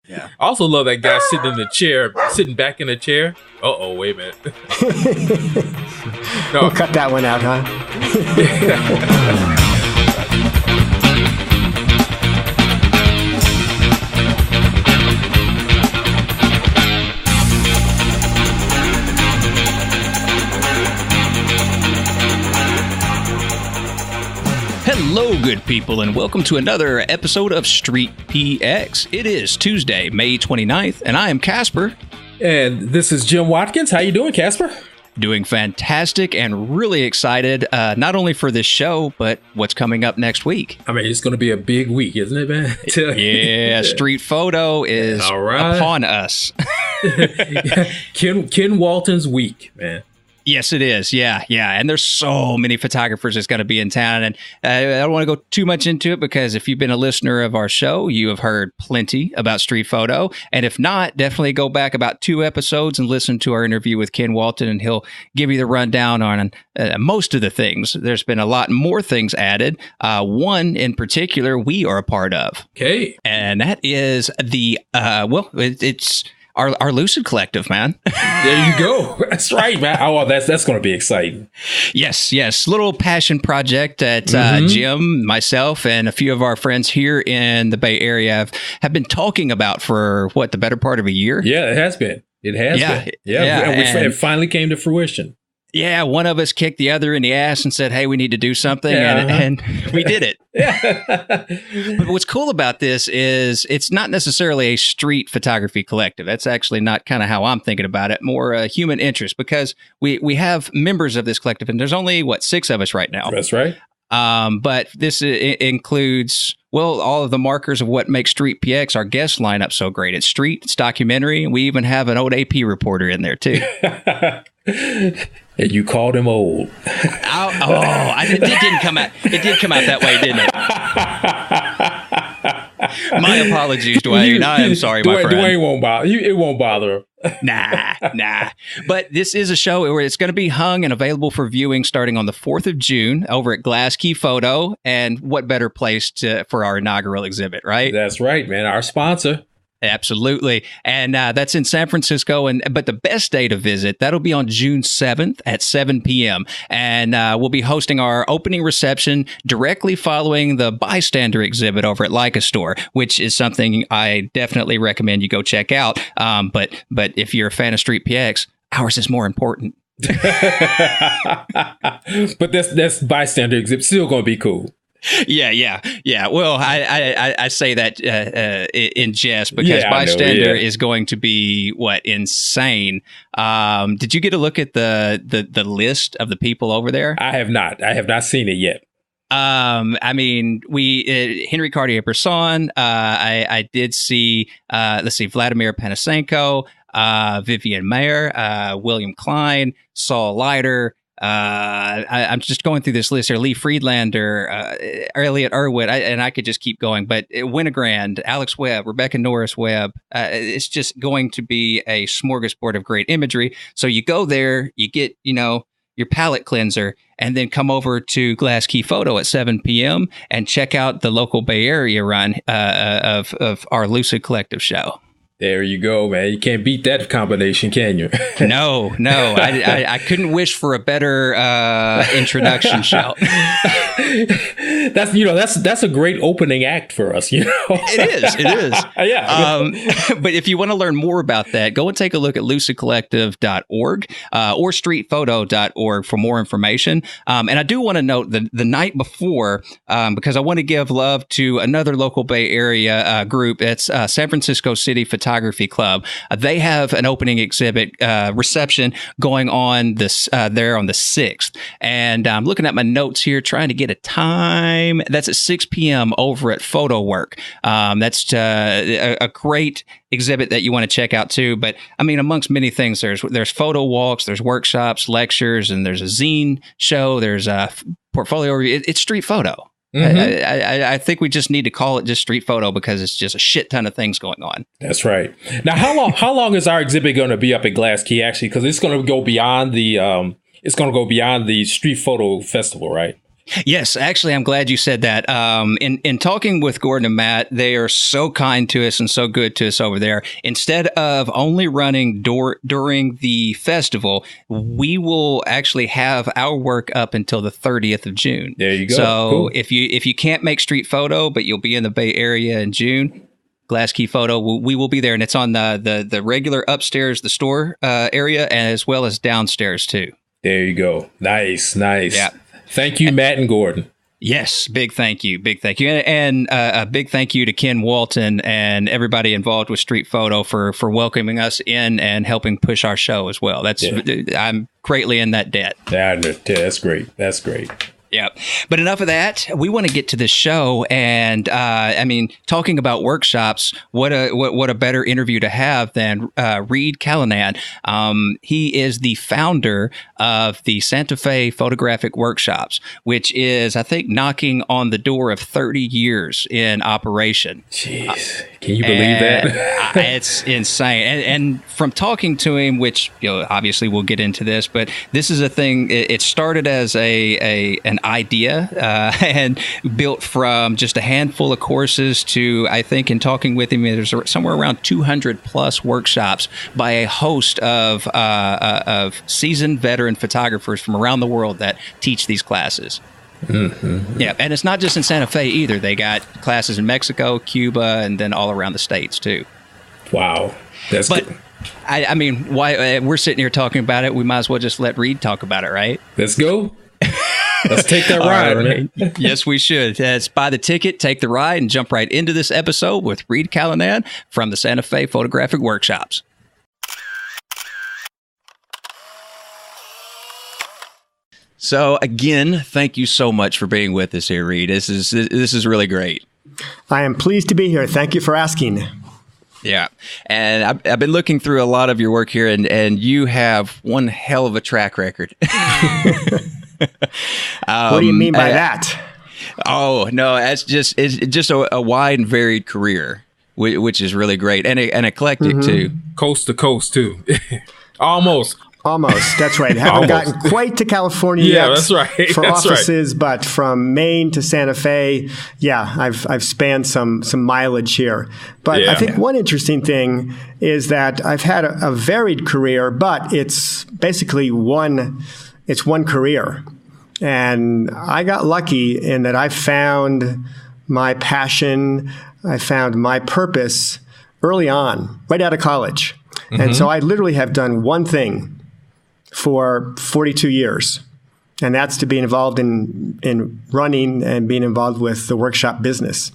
Yeah. I also love that guy sitting back in the chair. Uh-oh, wait a minute. No. We'll cut that one out, huh? Hello, good people, and welcome to another episode of StreetPX. It is Tuesday, May 29th, and I am Casper. And this is Jim Watkins. How you doing, Casper? Doing fantastic and really excited, not only for this show, but what's coming up next week. I mean, it's going to be a big week, isn't it, man? Yeah, Street Photo is upon us. Ken Walton's week, man. Yes, it is. Yeah. And there's so many photographers that's going to be in town. And I don't want to go too much into it because if you've been a listener of our show, you have heard plenty about street photo. And if not, definitely go back about 2 episodes and listen to our interview with Ken Walton, and he'll give you the rundown on most of the things. There's been a lot more things added. One in particular we are a part of. Okay. And that is the, it's... Our Lucid Collective, man. There you go. That's right, man. Oh, that's going to be exciting. Yes. Little passion project that Jim, myself, and a few of our friends here in the Bay Area have been talking about for, the better part of a year? Yeah, it has been. It has been. Yeah. And it finally came to fruition. Yeah, one of us kicked the other in the ass and said, hey, we need to do something, and we did it. But what's cool about this is it's not necessarily a street photography collective. That's actually not kind of how I'm thinking about it, more human interest, because we have members of this collective, and there's only, 6 of us right now. That's right. But this includes, all of the markers of what makes StreetPX, our guest lineup, so great. It's street, it's documentary, and we even have an old AP reporter in there, too. And you called him old. It didn't come out. It did come out that way, didn't it? My apologies, Dwayne. I am sorry, my friend. Dwayne won't bother. It won't bother him. Nah. But this is a show where it's going to be hung and available for viewing starting on the 4th of June over at Glass Key Photo. And what better place for our inaugural exhibit, right? That's right, man. Our sponsor. Absolutely. And that's in San Francisco. But the best day to visit, that'll be on June 7th at 7 p.m. And we'll be hosting our opening reception directly following the bystander exhibit over at Leica Store, which is something I definitely recommend you go check out. But if you're a fan of StreetPX, ours is more important. But this bystander exhibit still going to be cool. Yeah. Well, I say that in jest because bystander is going to be insane. Did you get a look at the list of the people over there? I have not. I have not seen it yet. I mean, Henry Cartier-Bresson. I did see. Let's see, Vladimir Panasenko, Vivian Mayer, William Klein, Saul Leiter. I'm just going through this list here. Lee Friedlander, Elliot Irwin, and I could just keep going. But Winogrand, Alex Webb, Rebecca Norris Webb. It's just going to be a smorgasbord of great imagery. So you go there, you get your palette cleanser, and then come over to Glass Key Photo at 7 p.m. and check out the local Bay Area run of our Lucid Collective show. There you go, man. You can't beat that combination, can you? No. I couldn't wish for a better introduction show. That's a great opening act for us, It is. Yeah. But if you want to learn more about that, go and take a look at lucidcollective.org or streetphoto.org for more information. And I do want to note that the night before, because I want to give love to another local Bay Area group. It's San Francisco City Photography Club. They have an opening exhibit reception going on there on the 6th. And I'm looking at my notes here, trying to get a time. That's at 6 p.m. over at Photo Work. That's a great exhibit that you want to check out too. But I mean, amongst many things, there's photo walks, there's workshops, lectures, and there's a zine show. There's a portfolio review. It's street photo. Mm-hmm. I think we just need to call it just street photo because it's just a shit ton of things going on. That's right. Now, how long is our exhibit going to be up at Glass Key? Actually, because it's going to go beyond the Street Photo Festival, right? Yes, actually, I'm glad you said that. In talking with Gordon and Matt, they are so kind to us and so good to us over there. Instead of only running during the festival, we will actually have our work up until the 30th of June. There you go. So cool. if you can't make Street Photo, but you'll be in the Bay Area in June, Glass Key Photo, we will be there, and it's on the regular upstairs, the store area, as well as downstairs too. There you go. Nice. Yeah. Thank you, Matt and Gordon. Yes, big thank you, and a big thank you to Ken Walton and everybody involved with Street Photo for welcoming us in and helping push our show as well. I'm greatly in that debt. Yeah, that's great. That's great. Yeah. But enough of that. We want to get to the show. And talking about workshops, what a better interview to have than Reid Callanan. He is the founder of the Santa Fe Photographic Workshops, which is, I think, knocking on the door of 30 years in operation. Jeez. Can you believe that? It's insane. And from talking to him, which obviously we'll get into this, but this is a thing. It started as an idea and built from just a handful of courses to, I think, in talking with him, there's somewhere around 200 plus workshops by a host of seasoned veteran photographers from around the world that teach these classes. Mm-hmm. Yeah, and it's not just in Santa Fe either. They got classes in Mexico, Cuba, and then all around the States too. Wow, that's good. I mean, why we're sitting here talking about it? We might as well just let Reid talk about it, right? Let's go. Let's take that ride. Right. Yes, we should. Let's buy the ticket, take the ride, and jump right into this episode with Reid Callanan from the Santa Fe Photographic Workshops. So again, thank you so much for being with us here, Reid. This is really great. I am pleased to be here. Thank you for asking. Yeah. And I've been looking through a lot of your work here, and you have one hell of a track record. What do you mean by that? Oh, no, it's just a wide and varied career, which is really great, and eclectic too. Coast to coast too. Almost. That's right. Haven't gotten quite to California yet. That's right. For offices, but from Maine to Santa Fe, I've spanned some mileage here. But I think one interesting thing is that I've had a varied career, but it's basically one career. And I got lucky in that I found my passion, I found my purpose early on, right out of college. Mm-hmm. And so I literally have done one thing for 42 years, and that's to be involved in running and being involved with the workshop business.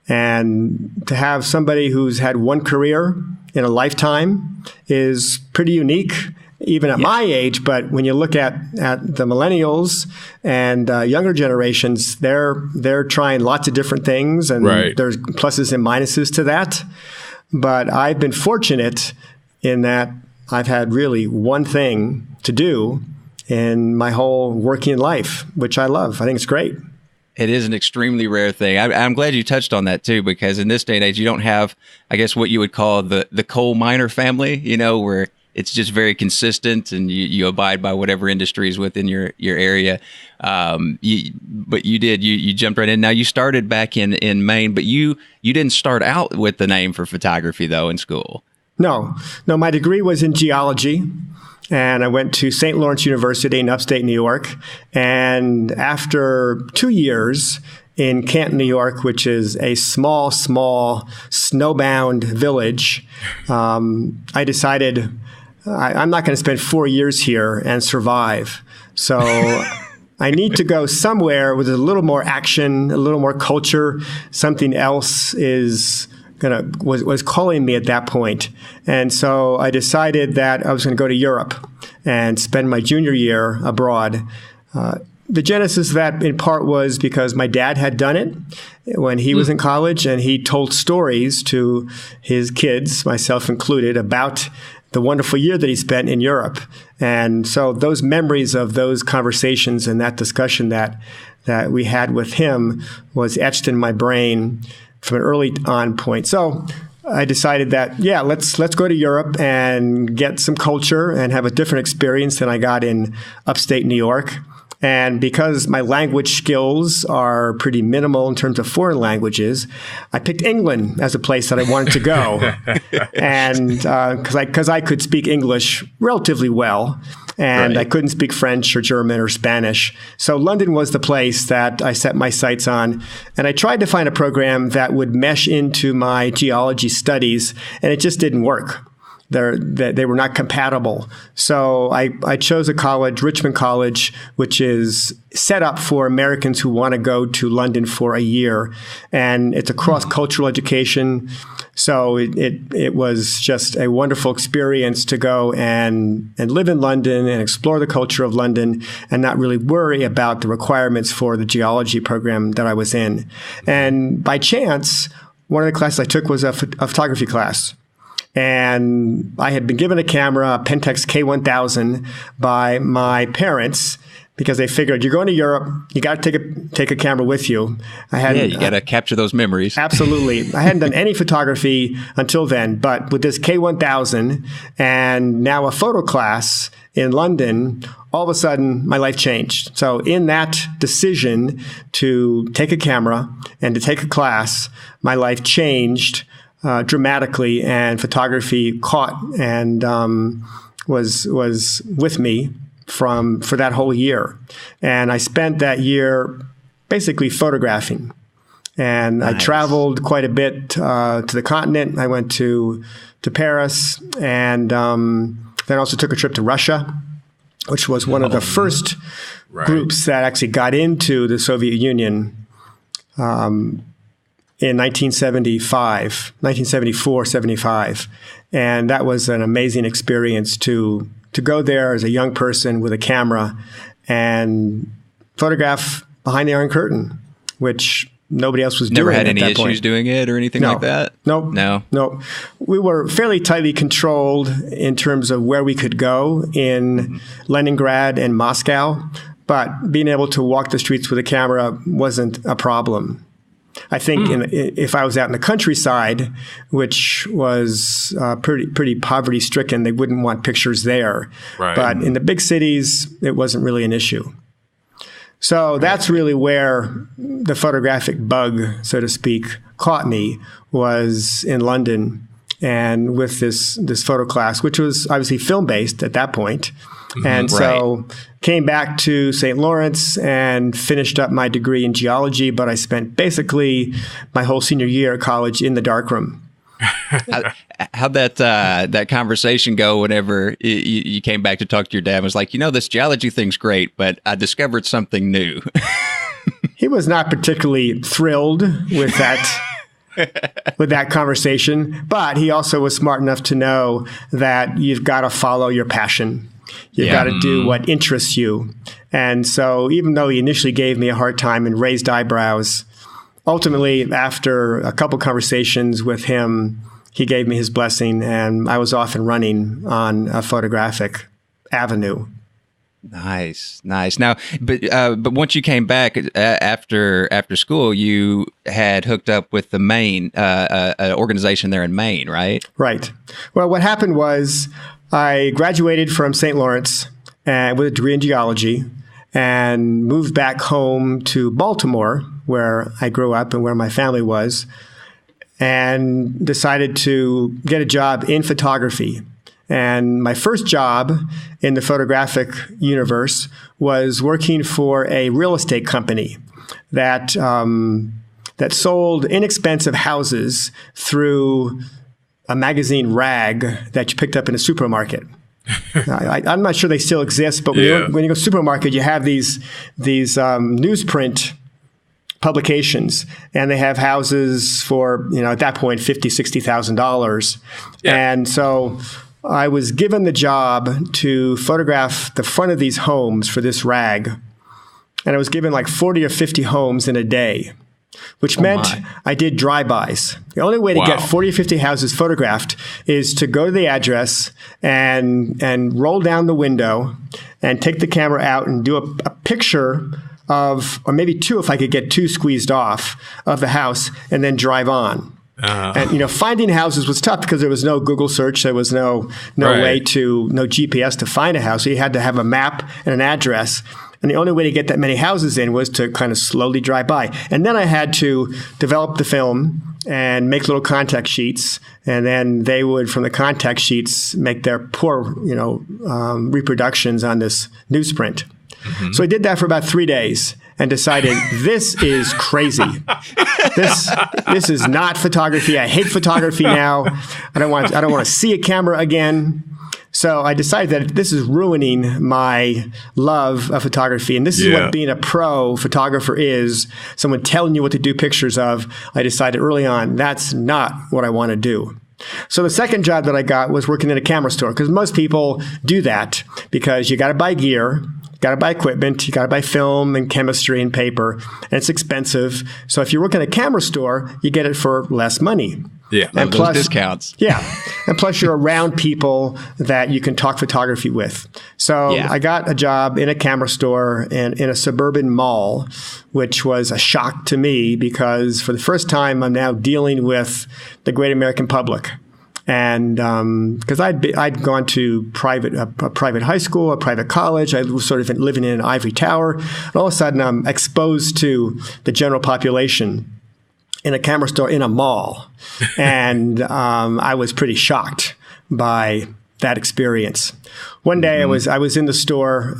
And to have somebody who's had one career in a lifetime is pretty unique, even at my age. But when you look at the millennials and younger generations, they're trying lots of different things, and there's pluses and minuses to that. But I've been fortunate in that I've had really one thing to do in my whole working life, which I love. I think it's great. It is an extremely rare thing. I'm glad you touched on that too, because in this day and age, you don't have, I guess, what you would call the coal miner family, where it's just very consistent and you abide by whatever industry is within your area. But you jumped right in. Now you started back in Maine, but you didn't start out with the name for photography though in school. No, my degree was in geology, and I went to St. Lawrence University in upstate New York. And after 2 years in Canton, New York, which is a small snowbound village, I decided I'm not going to spend 4 years here and survive. So I need to go somewhere with a little more action, a little more culture. Something else was calling me at that point. And so I decided that I was going to go to Europe and spend my junior year abroad. The genesis of that in part was because my dad had done it when he was in college, and he told stories to his kids, myself included, about the wonderful year that he spent in Europe. And so those memories of those conversations and that discussion that we had with him was etched in my brain from an early on point. So I decided that, let's go to Europe and get some culture and have a different experience than I got in upstate New York. And because my language skills are pretty minimal in terms of foreign languages, I picked England as a place that I wanted to go. And because I could speak English relatively well, and I couldn't speak French or German or Spanish. So London was the place that I set my sights on. And I tried to find a program that would mesh into my geology studies, and it just didn't work. They were not compatible. So I chose a college, Richmond College, which is set up for Americans who want to go to London for a year. And it's a cross-cultural education. So it was just a wonderful experience to go and live in London and explore the culture of London and not really worry about the requirements for the geology program that I was in. And by chance, one of the classes I took was a photography class. And I had been given a camera, a Pentax K1000, by my parents because they figured you're going to Europe, you got to take a camera with you. You got to capture those memories. Absolutely. I hadn't done any photography until then, but with this K1000 and now a photo class in London, all of a sudden my life changed. So in that decision to take a camera and to take a class, my life changed dramatically, and photography caught and was with me for that whole year. And I spent that year basically photographing. And I traveled quite a bit to the continent. I went to Paris, and then also took a trip to Russia, which was one of the first groups that actually got into the Soviet Union in 1974, 75. And that was an amazing experience to go there as a young person with a camera and photograph behind the Iron Curtain, which nobody else was doing. Never had any issues doing it or anything like that? Nope. No. We were fairly tightly controlled in terms of where we could go in Leningrad and Moscow, but being able to walk the streets with a camera wasn't a problem. I think if I was out in the countryside, which was pretty poverty-stricken, they wouldn't want pictures there. Right. But in the big cities, it wasn't really an issue. So that's really where the photographic bug, so to speak, caught me, was in London, and with this photo class, which was obviously film-based at that point. And so came back to St. Lawrence and finished up my degree in geology, but I spent basically my whole senior year at college in the darkroom. How'd that conversation go whenever you came back to talk to your dad and was like, this geology thing's great, but I discovered something new? He was not particularly thrilled with that. With that conversation, but he also was smart enough to know that you've got to follow your passion. You've got to do what interests you. And so even though he initially gave me a hard time and raised eyebrows, ultimately, after a couple conversations with him, he gave me his blessing, and I was off and running on a photographic avenue. Nice. Now, but once you came back after school, you had hooked up with the Maine organization there in Maine, right? Right. Well, what happened was I graduated from St. Lawrence with a degree in geology and moved back home to Baltimore, where I grew up and where my family was, and decided to get a job in photography. And my first job in the photographic universe was working for a real estate company that sold inexpensive houses through a magazine rag that you picked up in a supermarket. I'm not sure they still exist, but when you go to the supermarket, you have these newsprint publications, and they have houses for, at that point, $50,000, $60,000. And so I was given the job to photograph the front of these homes for this rag. And I was given like 40 or 50 homes in a day, which meant I did drive-bys. The only way to get 40 or 50 houses photographed is to go to the address and roll down the window and take the camera out and do a picture of, or maybe two if I could get two squeezed off, of the house, and then drive on. And finding houses was tough because there was no Google search. There was no way no GPS to find a house. So you had to have a map and an address. And the only way to get that many houses in was to kind of slowly drive by. And then I had to develop the film and make little contact sheets. And then they would, from the contact sheets, make their poor, reproductions on this newsprint. Mm-hmm. So I did that for about 3 days and decided this is crazy. This is not photography. I hate photography now. I don't want to see a camera again. So I decided that this is ruining my love of photography. And this is what being a pro photographer is. Someone telling you what to do pictures of. I decided early on, that's not what I want to do. So the second job that I got was working in a camera store, because most people do that because you got to buy gear, got to buy equipment, you got to buy film and chemistry and paper, and it's expensive. So if you work in a camera store, you get it for less money. Yeah, and plus discounts. Yeah, and plus you're around people that you can talk photography with. So I got a job in a camera store and in a suburban mall, which was a shock to me because for the first time I'm now dealing with the great American public. And because I'd gone to a private high school, a private college, I was sort of living in an ivory tower, and all of a sudden I'm exposed to the general population in a camera store in a mall. And I was pretty shocked by that experience. One day I was in the store.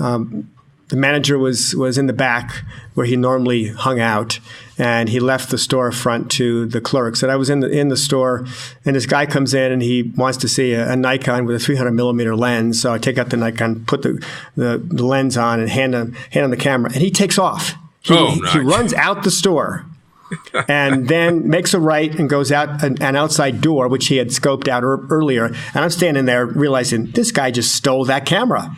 The manager was in the back where he normally hung out, and he left the storefront to the clerks. And I was in the store, and this guy comes in and he wants to see a Nikon with a 300 millimeter lens. So I take out the Nikon, put the lens on, and hand him the camera, and he takes off. He runs out the store. And then makes a right and goes out an outside door, which he had scoped out earlier. And I'm standing there realizing this guy just stole that camera.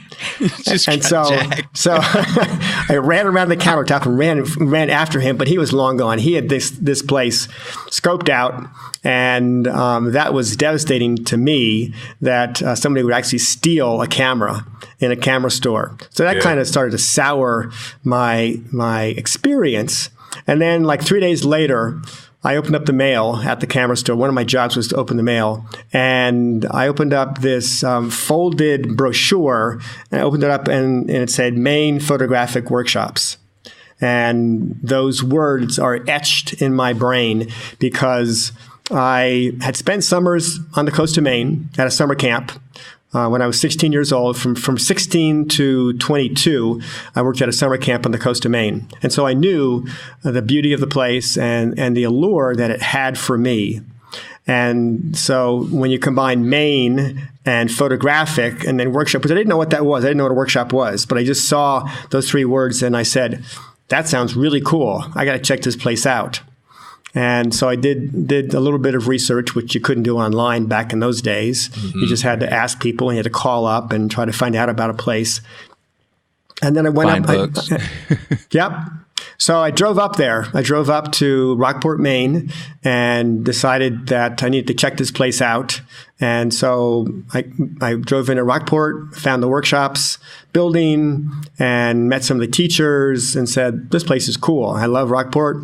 So I ran around the countertop and ran after him, but he was long gone. He had this place scoped out. And that was devastating to me that somebody would actually steal a camera in a camera store. So that kind of started to sour my experience. And then like 3 days later, I opened up the mail at the camera store. One of my jobs was to open the mail. And I opened up this folded brochure, and I opened it up and it said Main Photographic Workshops. And those words are etched in my brain because I had spent summers on the coast of Maine at a summer camp. When I was 16 years old, from 16 to 22, I worked at a summer camp on the coast of Maine. And so I knew the beauty of the place and the allure that it had for me. And so when you combine Maine and photographic and then workshop, because I didn't know what that was. I didn't know what a workshop was, but I just saw those three words and I said, that sounds really cool. I got to check this place out. And so I did a little bit of research, which you couldn't do online back in those days. Mm-hmm. You just had to ask people and you had to call up and try to find out about a place. And then I went up. Yep. So I drove up there. I drove up to Rockport, Maine, and decided that I needed to check this place out. And so I drove into Rockport, found the workshops building, and met some of the teachers and said, this place is cool. I love Rockport.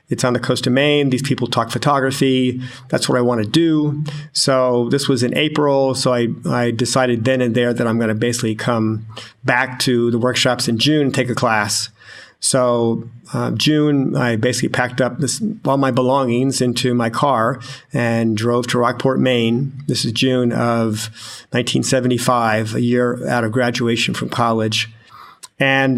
It's on the coast of Maine. These people talk photography. That's what I want to do. So this was in April. So I decided then and there that I'm going to basically come back to the workshops in June and take a class. So June, I basically packed up all my belongings into my car and drove to Rockport, Maine. This is June of 1975, a year out of graduation from college, and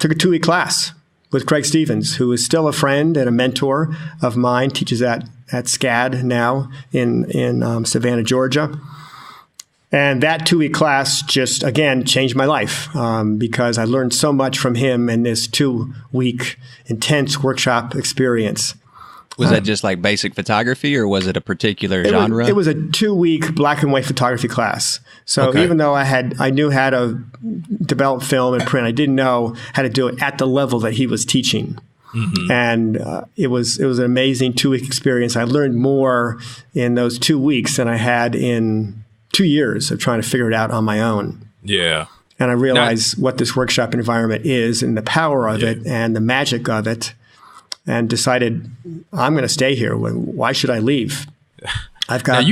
took a 2-week class with Craig Stevens, who is still a friend and a mentor of mine, teaches at SCAD now in Savannah, Georgia. And that 2-week class just, again, changed my life because I learned so much from him in this 2-week intense workshop experience. Was that just like basic photography or was it a particular genre? It was a 2-week black and white photography class. So even though I knew how to develop film and print, I didn't know how to do it at the level that he was teaching. Mm-hmm. And it was an amazing 2-week experience. I learned more in those 2 weeks than I had in 2 years of trying to figure it out on my own. Yeah. And I realized what this workshop environment is and the power of it and the magic of it, and decided I'm going to stay here. Why should I leave? I've got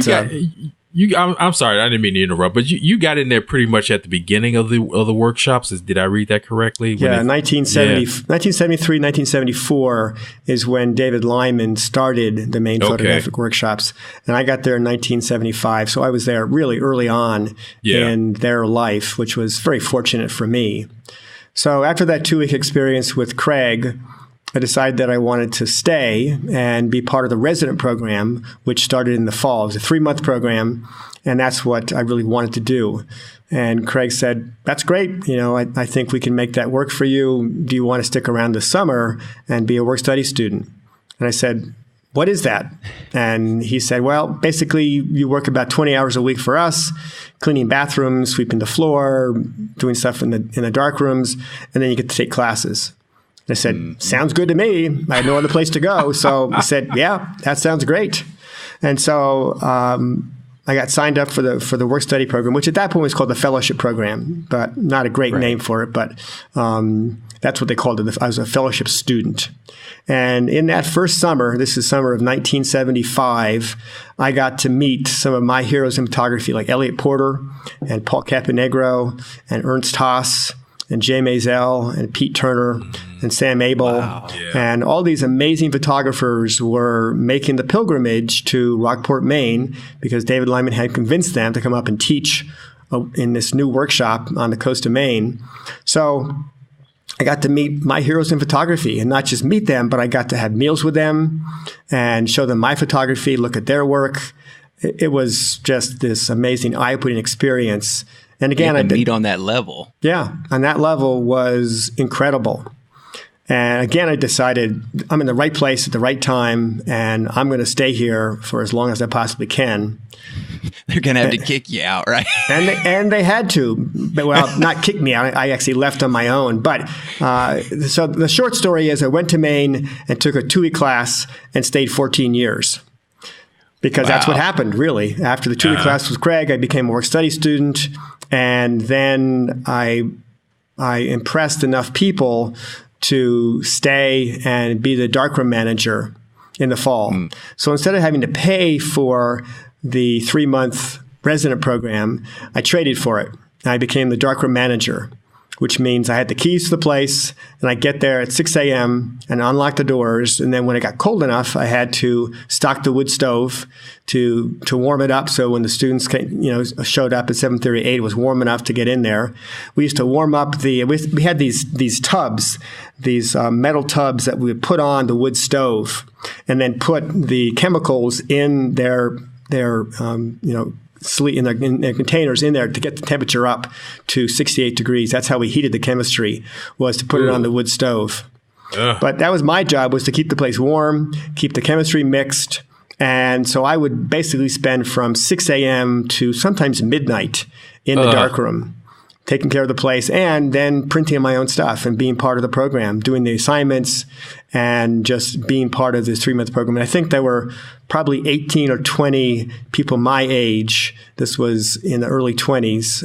I'm sorry, I didn't mean to interrupt, but you got in there pretty much at the beginning of the workshops. Did I read that correctly? Yeah, 1973, 1974 is when David Lyman started the Main Photographic Workshops, and I got there in 1975. So I was there really early on in their life, which was very fortunate for me. So after that 2-week experience with Craig, I decided that I wanted to stay and be part of the resident program, which started in the fall. It was a 3-month program, and that's what I really wanted to do. And Craig said, that's great. I think we can make that work for you. Do you want to stick around this summer and be a work-study student? And I said, what is that? And he said, well, basically, you work about 20 hours a week for us, cleaning bathrooms, sweeping the floor, doing stuff in the dark rooms, and then you get to take classes. I said, sounds good to me. I had no other place to go. So I said, yeah, that sounds great. And so I got signed up for the work study program, which at that point was called the fellowship program, but not a great name for it. But that's what they called it. I was a fellowship student. And in that first summer, this is summer of 1975, I got to meet some of my heroes in photography, like Elliot Porter and Paul Caponegro and Ernst Haas and Jay Maisel and Pete Turner and Sam Abel. Wow. Yeah. And all these amazing photographers were making the pilgrimage to Rockport, Maine, because David Lyman had convinced them to come up and teach in this new workshop on the coast of Maine. So I got to meet my heroes in photography, and not just meet them, but I got to have meals with them and show them my photography, look at their work. It was just this amazing eye-opening experience. And again, I meet on that level. Yeah, and that level was incredible. And again, I decided I'm in the right place at the right time, and I'm going to stay here for as long as I possibly can. They're going to have to kick you out, right? And they had to. Well, not kick me out. I actually left on my own. But so the short story is I went to Maine and took a 2-week class and stayed 14 years. Because that's what happened, really. After the 2-week class with Craig, I became a work-study student. And then I impressed enough people to stay and be the darkroom manager in the fall. So instead of having to pay for the 3-month resident program, I traded for it. I became the darkroom manager, which means I had the keys to the place, and I get there at 6 a.m. and unlock the doors. And then when it got cold enough, I had to stock the wood stove to warm it up. So when the students showed up at 7:30, 8, it was warm enough to get in there. We used to warm up we had these tubs, these metal tubs that we would put on the wood stove, and then put the chemicals in their in their containers in there to get the temperature up to 68 degrees. That's how we heated the chemistry, was to put it on the wood stove. But that was my job, was to keep the place warm, keep the chemistry mixed. And so I would basically spend from 6 a.m. to sometimes midnight in the darkroom, taking care of the place, and then printing my own stuff and being part of the program, doing the assignments and just being part of this 3-month program. And I think there were probably 18 or 20 people my age, this was in the early 20s,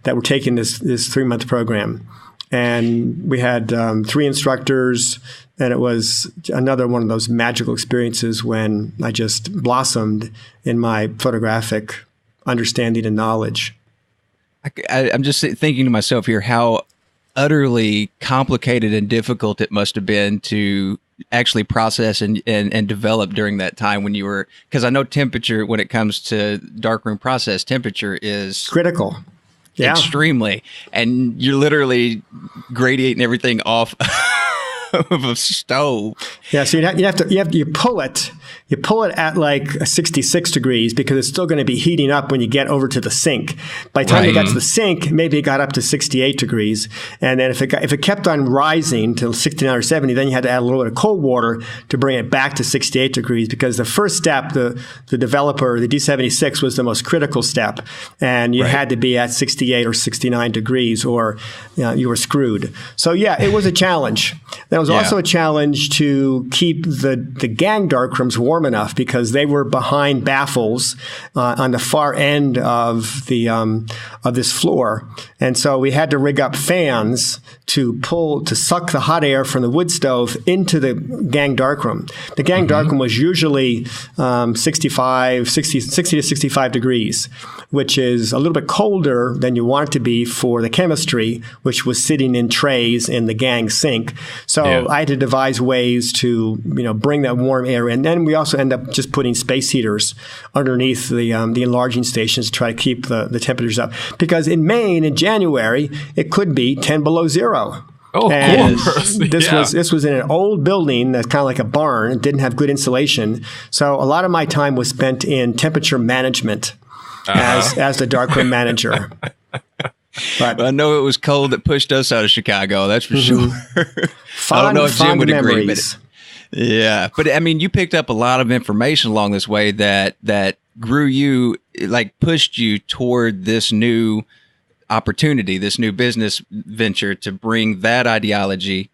that were taking this 3-month program. And we had 3 instructors, and it was another one of those magical experiences when I just blossomed in my photographic understanding and knowledge. I'm just thinking to myself here how utterly complicated and difficult it must have been to actually process and develop during that time when you were, because I know temperature, when it comes to darkroom process, temperature is critical. Yeah. Extremely. And you're literally gradiating everything off of a stove. Yeah, so you pull it. You pull it at like 66 degrees because it's still going to be heating up when you get over to the sink. By the time you got to the sink, maybe it got up to 68 degrees. And then if it kept on rising to 69 or 70, then you had to add a little bit of cold water to bring it back to 68 degrees, because the first step, the developer, the D76, was the most critical step. And you had to be at 68 or 69 degrees or you were screwed. So yeah, it was a challenge. That was also a challenge to keep the gang darkrooms warm enough because they were behind baffles on the far end of this floor. And so we had to rig up fans to suck the hot air from the wood stove into the gang darkroom. The gang darkroom was usually 60 to 65 degrees, which is a little bit colder than you want it to be for the chemistry, which was sitting in trays in the gang sink. So I had to devise ways to, bring that warm air in. And we also end up just putting space heaters underneath the enlarging stations to try to keep the temperatures up. Because in Maine, in January, it could be 10 below zero. Oh, and of course. This was in an old building that's kind of like a barn. It didn't have good insulation. So a lot of my time was spent in temperature management as the darkroom manager. But I know it was cold that pushed us out of Chicago. That's for sure. I don't know if Jim would agree, but but I mean, you picked up a lot of information along this way that grew you, like pushed you toward this new opportunity, this new business venture to bring that ideology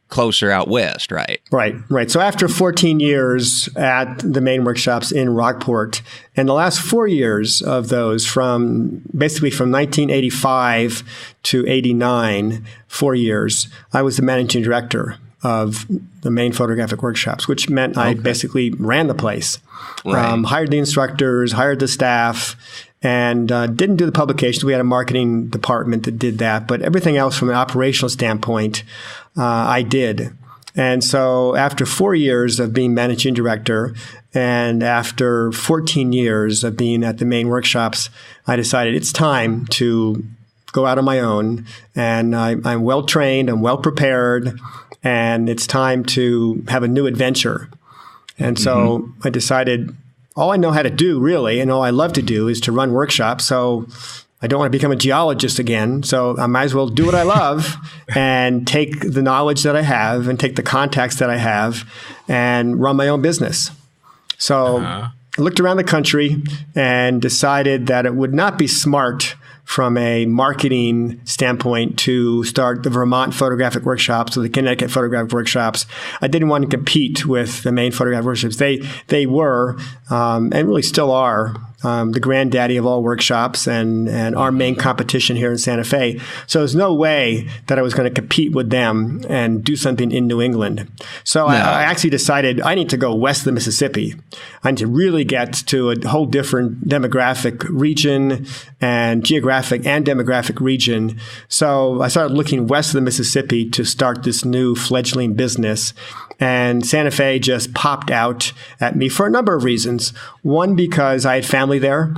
closer out west, right? Right. So after 14 years at the Main Workshops in Rockport, and the last 4 years of those from 1985 to 89, 4 years, I was the managing director of the Main Photographic Workshops, which meant I basically ran the place, hired the instructors, hired the staff, and didn't do the publications. We had a marketing department that did that, but everything else from an operational standpoint, I did. And so after 4 years of being managing director and after 14 years of being at the Main Workshops, I decided it's time to go out on my own. And I'm well trained, I'm well prepared, and it's time to have a new adventure. And so I decided all I know how to do, really, and all I love to do is to run workshops. So I don't want to become a geologist again. So I might as well do what I love and take the knowledge that I have and take the contacts that I have and run my own business. So I looked around the country and decided that it would not be smart from a marketing standpoint to start the Vermont Photographic Workshops or the Connecticut Photographic Workshops. I didn't want to compete with the Main Photographic Workshops. They were, and really still are, the granddaddy of all workshops and our main competition here in Santa Fe. So there's no way that I was going to compete with them and do something in New England. So I actually decided I need to go west of the Mississippi. I need to really get to a whole different demographic region and geographic and demographic region. So I started looking west of the Mississippi to start this new fledgling business. And Santa Fe just popped out at me for a number of reasons. One, because I had family there.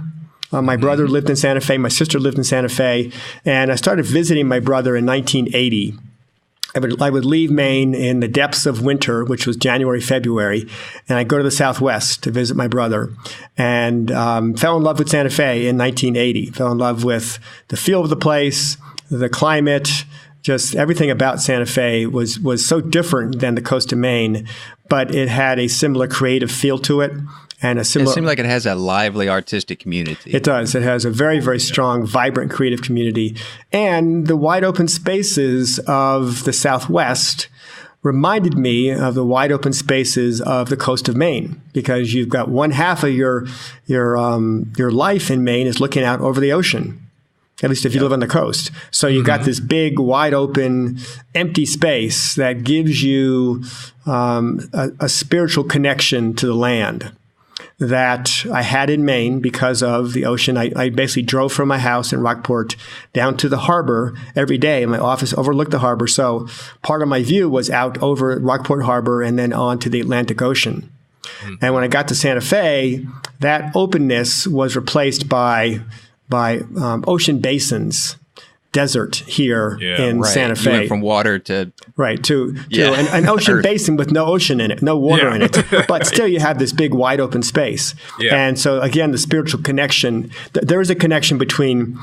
My brother lived in Santa Fe. My sister lived in Santa Fe. And I started visiting my brother in 1980. I would leave Maine in the depths of winter, which was January, February, and I'd go to the Southwest to visit my brother. And fell in love with Santa Fe in 1980. Fell in love with the feel of the place, the climate. Just everything about Santa Fe was so different than the coast of Maine, but it had a similar creative feel to it. And a similar, it seems like it has a lively artistic community. It does. It has a very, very strong, vibrant creative community. And the wide open spaces of the Southwest reminded me of the wide open spaces of the coast of Maine, because you've got one half of your life in Maine is looking out over the ocean. At least if you live on the coast. So you've got this big, wide open, empty space that gives you a spiritual connection to the land that I had in Maine because of the ocean. I basically drove from my house in Rockport down to the harbor every day. My office overlooked the harbor. So part of my view was out over Rockport Harbor and then on to the Atlantic Ocean. And when I got to Santa Fe, that openness was replaced by ocean basins, desert here in Santa Fe. You went from water to an ocean basin with no ocean in it, no water in it, but still you have this big wide open space. And so again, the spiritual connection. There is a connection between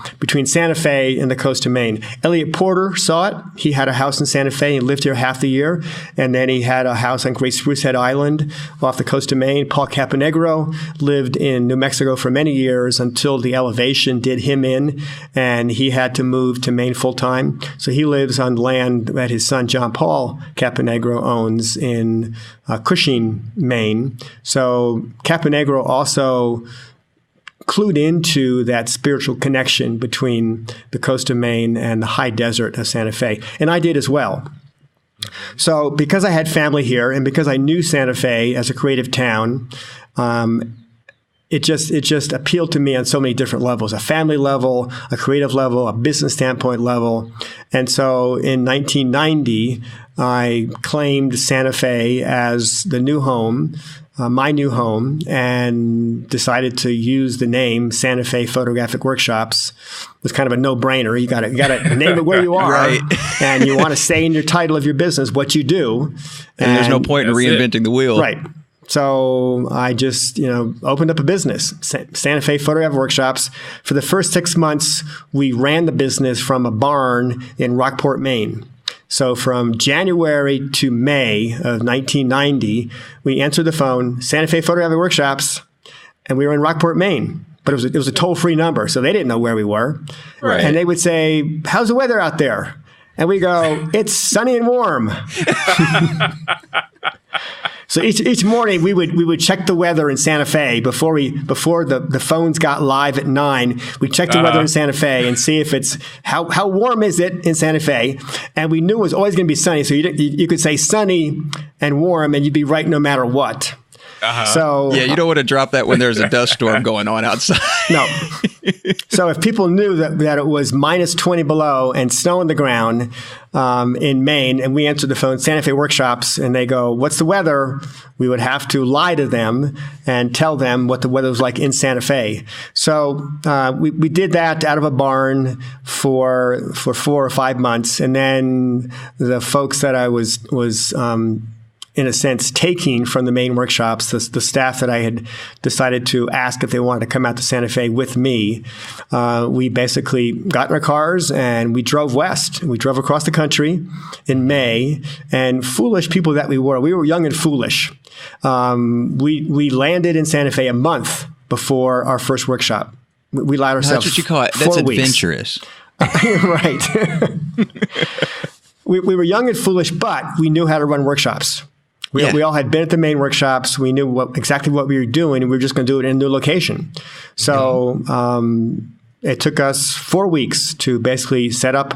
Santa Fe and the coast of Maine. Elliot Porter saw it. He had a house in Santa Fe and lived here half the year, and then he had a house on Great Spruce Head Island off the coast of Maine. Paul Caponegro lived in New Mexico for many years until the elevation did him in, and he had to move moved to Maine full time. So he lives on land that his son John Paul Caponegro owns in Cushing, Maine. So Caponegro also clued into that spiritual connection between the coast of Maine and the high desert of Santa Fe. And I did as well. So because I had family here and because I knew Santa Fe as a creative town, it just appealed to me on so many different levels, a family level, a creative level, a business standpoint level. And so in 1990, I claimed Santa Fe as the new home, my new home, and decided to use the name Santa Fe Photographic Workshops. It was kind of a no-brainer. You got to name it where you are, right. And you want to say in your title of your business what you do. And there's no point in reinventing the wheel. Right. So I just, opened up a business, Santa Fe Photographic Workshops. For the first 6 months, we ran the business from a barn in Rockport, Maine. So from January to May of 1990, we answered the phone, Santa Fe Photographic Workshops, and we were in Rockport, Maine. But it was a toll-free number, so they didn't know where we were. Right. And they would say, how's the weather out there? And we go, it's sunny and warm. So each morning we would check the weather in Santa Fe before the phones got live at 9. We checked the weather in Santa Fe and see if it's how warm is it in Santa Fe, and we knew it was always going to be sunny. So you could say sunny and warm, and you'd be right no matter what. So you don't want to drop that when there's a dust storm going on outside. No. So if people knew that it was minus 20 below and snow on the ground in Maine, and we answered the phone, Santa Fe Workshops, and they go, what's the weather? We would have to lie to them and tell them what the weather was like in Santa Fe. So we did that out of a barn for 4 or 5 months. And then the folks that I was in a sense, taking from the Main workshops, the staff that I had decided to ask if they wanted to come out to Santa Fe with me, we basically got in our cars and we drove west. We drove across the country in May, and foolish people that we were young and foolish. We landed in Santa Fe a month before our first workshop. We lied ourselves. That's what you call it. That's adventurous. Right. We were young and foolish, but we knew how to run workshops. We all had been at the Main workshops. We knew exactly what we were doing, and we were just going to do it in a new location. So it took us 4 weeks to basically set up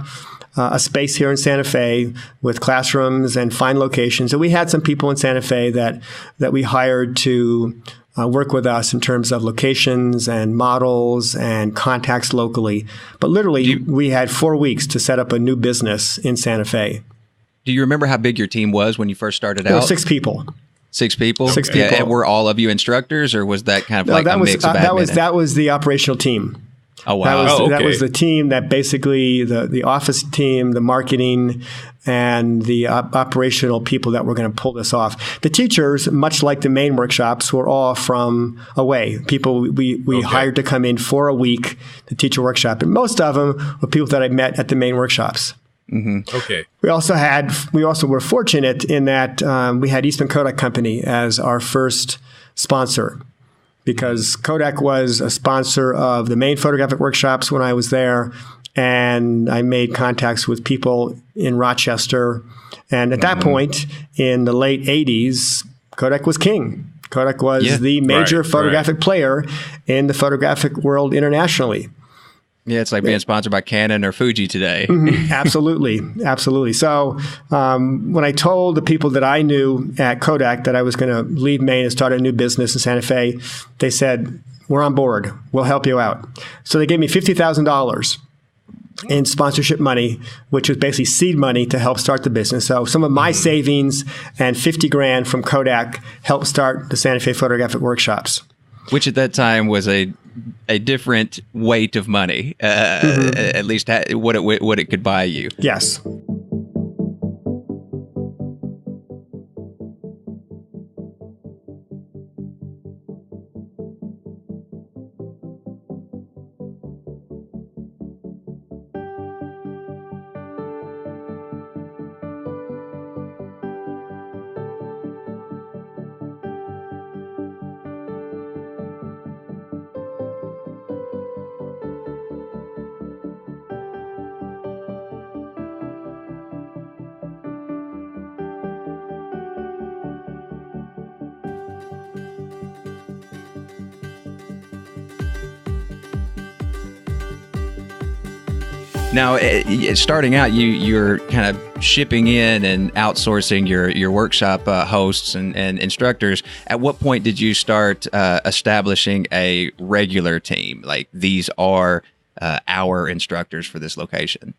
a space here in Santa Fe with classrooms and fine locations. And we had some people in Santa Fe that we hired to work with us in terms of locations and models and contacts locally. But literally, we had 4 weeks to set up a new business in Santa Fe. Do you remember how big your team was when you first started out? There were 6 people. 6 people? 6 people. Yeah, and were all of you instructors, or was that kind of like a mix of admin? That was the operational team. Oh, wow. That was the team that basically, the office team, the marketing, and the operational people that were going to pull this off. The teachers, much like the Main workshops, were all from away. People we hired to come in for a week to teach a workshop. And most of them were people that I met at the Main workshops. Mm-hmm. Okay. We also were fortunate in that we had Eastman Kodak Company as our first sponsor, because Kodak was a sponsor of the Main Photographic Workshops when I was there, and I made contacts with people in Rochester. And at that point, in the late 80s, Kodak was king. Kodak was the major photographic player in the photographic world internationally. Yeah, it's like being sponsored by Canon or Fuji today. Mm-hmm. Absolutely. So when I told the people that I knew at Kodak that I was going to leave Maine and start a new business in Santa Fe, they said, we're on board. We'll help you out. So they gave me $50,000 in sponsorship money, which was basically seed money to help start the business. So some of my savings and $50,000 from Kodak helped start the Santa Fe Photographic Workshops. Which at that time was a different weight of money, at least what it could buy you. Yes. Now, starting out, you're kind of shipping in and outsourcing your workshop hosts and instructors. At what point did you start establishing a regular team? Like, these are our instructors for this location.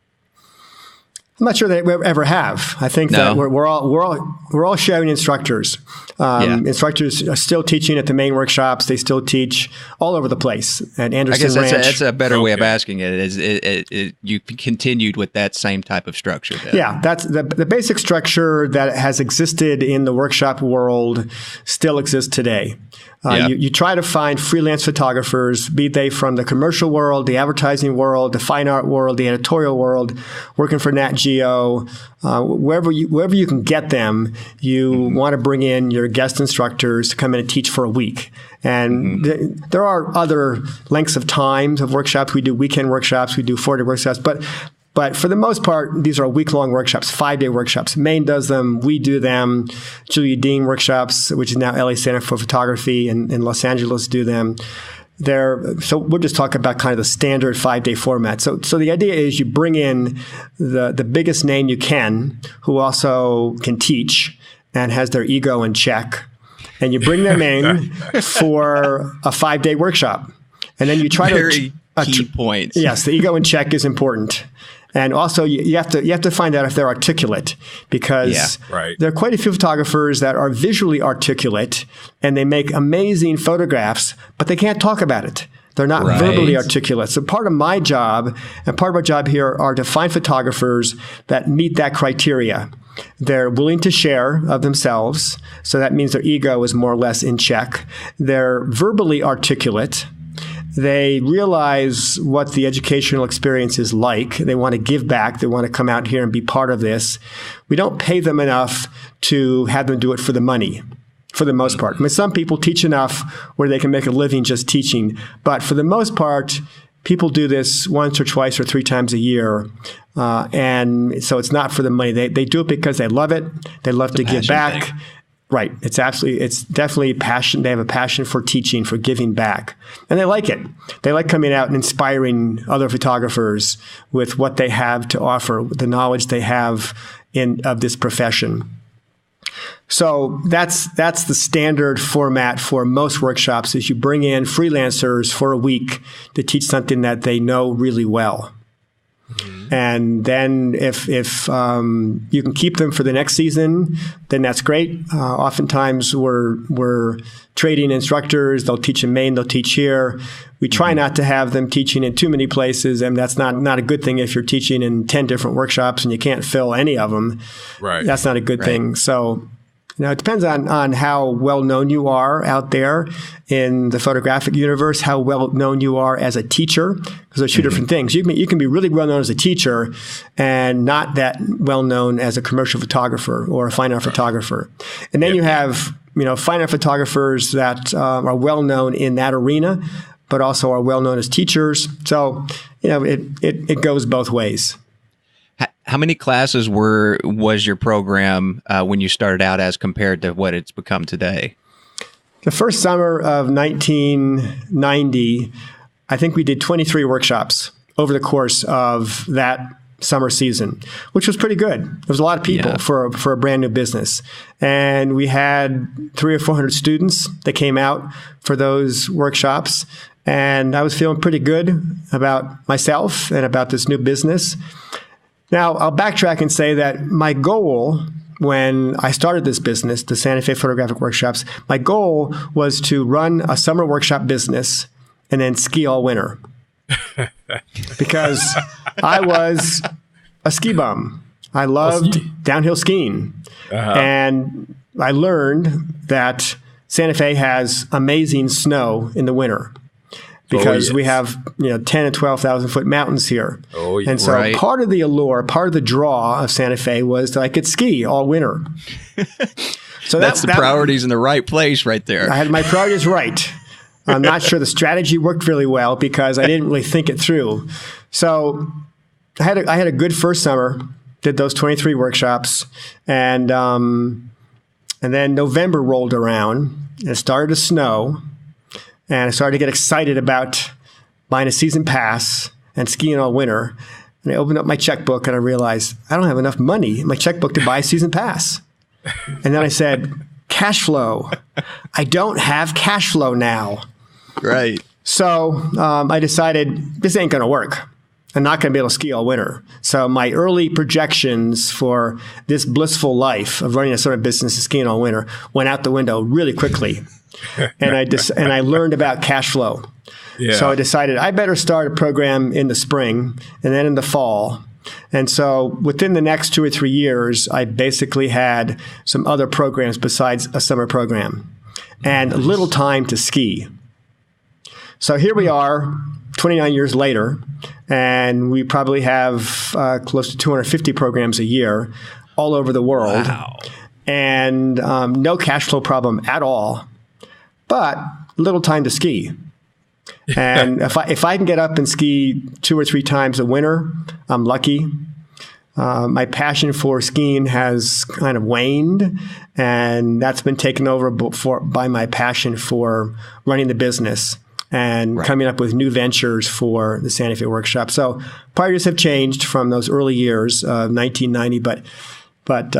I'm not sure that we ever have. I think that we're all sharing instructors. Instructors are still teaching at the main workshops. They still teach all over the place at Anderson Ranch. That's a better way of asking it. Is you continued with that same type of structure? Then. Yeah, that's the basic structure that has existed in the workshop world still exists today. You try to find freelance photographers, be they from the commercial world, the advertising world, the fine art world, the editorial world, working for Nat Geo, wherever you can get them. You want to bring in your guest instructors to come in and teach for a week. And there are other lengths of times of workshops. We do weekend workshops, we do 4-day workshops, but for the most part, these are week-long workshops, 5-day workshops. Maine does them. We do them. Julia Dean workshops, which is now LA Center for Photography, and in Los Angeles do them. So we'll just talk about kind of the standard 5-day format. So the idea is you bring in the biggest name you can, who also can teach and has their ego in check, and you bring them in for a 5-day workshop. And then you try to... key points. Yes, the ego in check is important. And also, you have to find out if they're articulate, because there are quite a few photographers that are visually articulate and they make amazing photographs, but they can't talk about it. They're not verbally articulate. So part of my job and part of our job here are to find photographers that meet that criteria. They're willing to share of themselves, so that means their ego is more or less in check. They're verbally articulate. They realize what the educational experience is like. They want to give back. They want to come out here and be part of this. We don't pay them enough to have them do it for the money, for the most part. I mean, some people teach enough where they can make a living just teaching. But for the most part, people do this once or twice or 3 times a year. And so it's not for the money. They do it because they love it. They love to give back. Thing. Right. It's definitely passion. They have a passion for teaching, for giving back. And they like it. They like coming out and inspiring other photographers with what they have to offer, the knowledge they have of this profession. So that's the standard format for most workshops, is you bring in freelancers for a week to teach something that they know really well. And then if you can keep them for the next season, then that's great. Oftentimes we're trading instructors. They'll teach in Maine, they'll teach here. We try not to have them teaching in too many places, and that's not a good thing if you're teaching in 10 different workshops and you can't fill any of them. Right. That's not a good thing. So it depends on how well known you are out there in the photographic universe, how well known you are as a teacher, because there's 2 different things. You can be really well known as a teacher and not that well known as a commercial photographer or a fine art photographer. And then you have fine art photographers that are well known in that arena, but also are well known as teachers. So it goes both ways. How many classes was your program when you started out as compared to what it's become today? The first summer of 1990, I think we did 23 workshops over the course of that summer season, which was pretty good. There was a lot of people for a brand new business. And we had 300 or 400 students that came out for those workshops. And I was feeling pretty good about myself and about this new business. Now, I'll backtrack and say that my goal when I started this business, the Santa Fe Photographic Workshops, my goal was to run a summer workshop business and then ski all winter. Because I was a ski bum. I loved downhill skiing. And I learned that Santa Fe has amazing snow in the winter. Because we have 10 and 12,000 foot mountains here. And so part of the allure, part of the draw of Santa Fe was that I could ski all winter. So that's the priorities in the right place right there. I had my priorities right. I'm not sure the strategy worked really well because I didn't really think it through. So I had a good first summer, did those 23 workshops, and then November rolled around and it started to snow. And I started to get excited about buying a season pass and skiing all winter. And I opened up my checkbook and I realized I don't have enough money in my checkbook to buy a season pass. And then I said, cash flow. I don't have cash flow now. Right. So I decided this ain't going to work. I'm not going to be able to ski all winter. So my early projections for this blissful life of running a sort of business and skiing all winter went out the window really quickly. And I learned about cash flow. Yeah. So I decided I better start a program in the spring and then in the fall. And so within the next 2 or 3 years, I basically had some other programs besides a summer program and little time to ski. So here we are 29 years later, and we probably have close to 250 programs a year all over the world. Wow. And no cash flow problem at all, but little time to ski. And if I can get up and ski 2 or 3 times a winter, I'm lucky. My passion for skiing has kind of waned, and that's been taken over by my passion for running the business and coming up with new ventures for the Santa Fe Workshop. So priorities have changed from those early years of 1990, but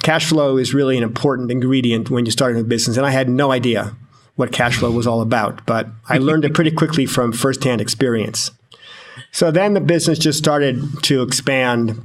cash flow is really an important ingredient when you start a business. And I had no idea what cash flow was all about, but I learned it pretty quickly from firsthand experience. So then the business just started to expand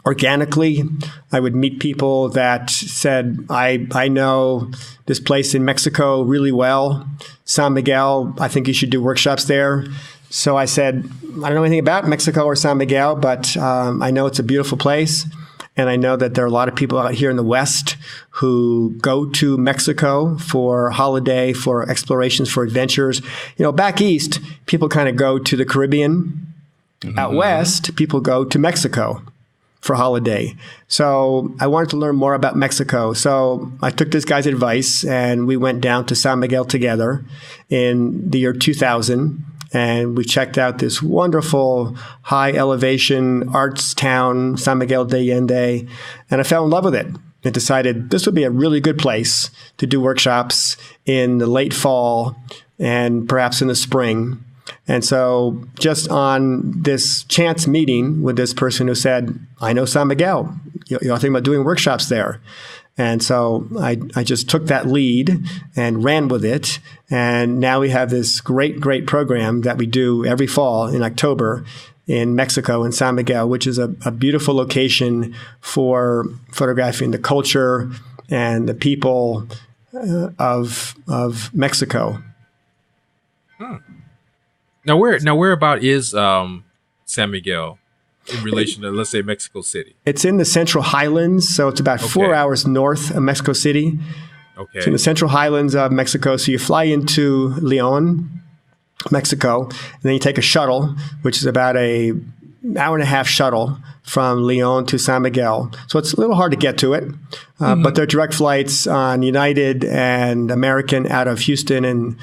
organically. I would meet people that said, I know this place in Mexico really well, San Miguel, I think you should do workshops there. So I said, I don't know anything about Mexico or San Miguel, but I know it's a beautiful place. And I know that there are a lot of people out here in the West who go to Mexico for holiday, for explorations, for adventures. You know, back east, people kind of go to the Caribbean. Mm-hmm. Out west, people go to Mexico for holiday. So I wanted to learn more about Mexico. So I took this guy's advice and we went down to San Miguel together in the year 2000. And we checked out this wonderful high elevation arts town, San Miguel de Allende. And I fell in love with it and decided this would be a really good place to do workshops in the late fall and perhaps in the spring. And so just on this chance meeting with this person who said, I know San Miguel, you're thinking about doing workshops there. And so I just took that lead and ran with it. And now we have this great, great program that we do every fall in October in Mexico, in San Miguel, which is a beautiful location for photographing the culture and the people of Mexico. Now where about is San Miguel in relation to, let's say, Mexico City? It's in the Central Highlands, so it's about 4 hours north of Mexico City. Okay. It's in the Central Highlands of Mexico. So you fly into León, Mexico, and then you take a shuttle, which is about an hour and a half shuttle from León to San Miguel. So it's a little hard to get to it, but there are direct flights on United and American out of Houston and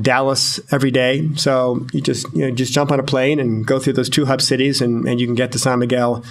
Dallas every day. So you just jump on a plane and go through those 2 hub cities and you can get to San Miguel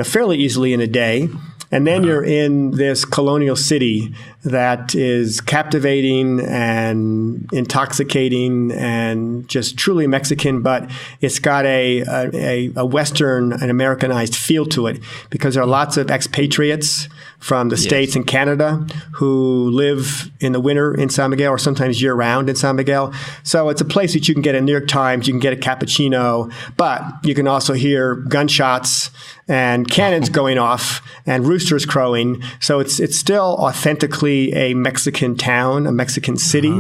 fairly easily in a day. And then you're in this colonial city that is captivating and intoxicating and just truly Mexican, but it's got a Western and Americanized feel to it because there are lots of expatriates from the States and Canada who live in the winter in San Miguel or sometimes year-round in San Miguel. So it's a place that you can get a New York Times, you can get a cappuccino, but you can also hear gunshots and cannons going off and roosters crowing. So it's still authentically a Mexican town, a Mexican city.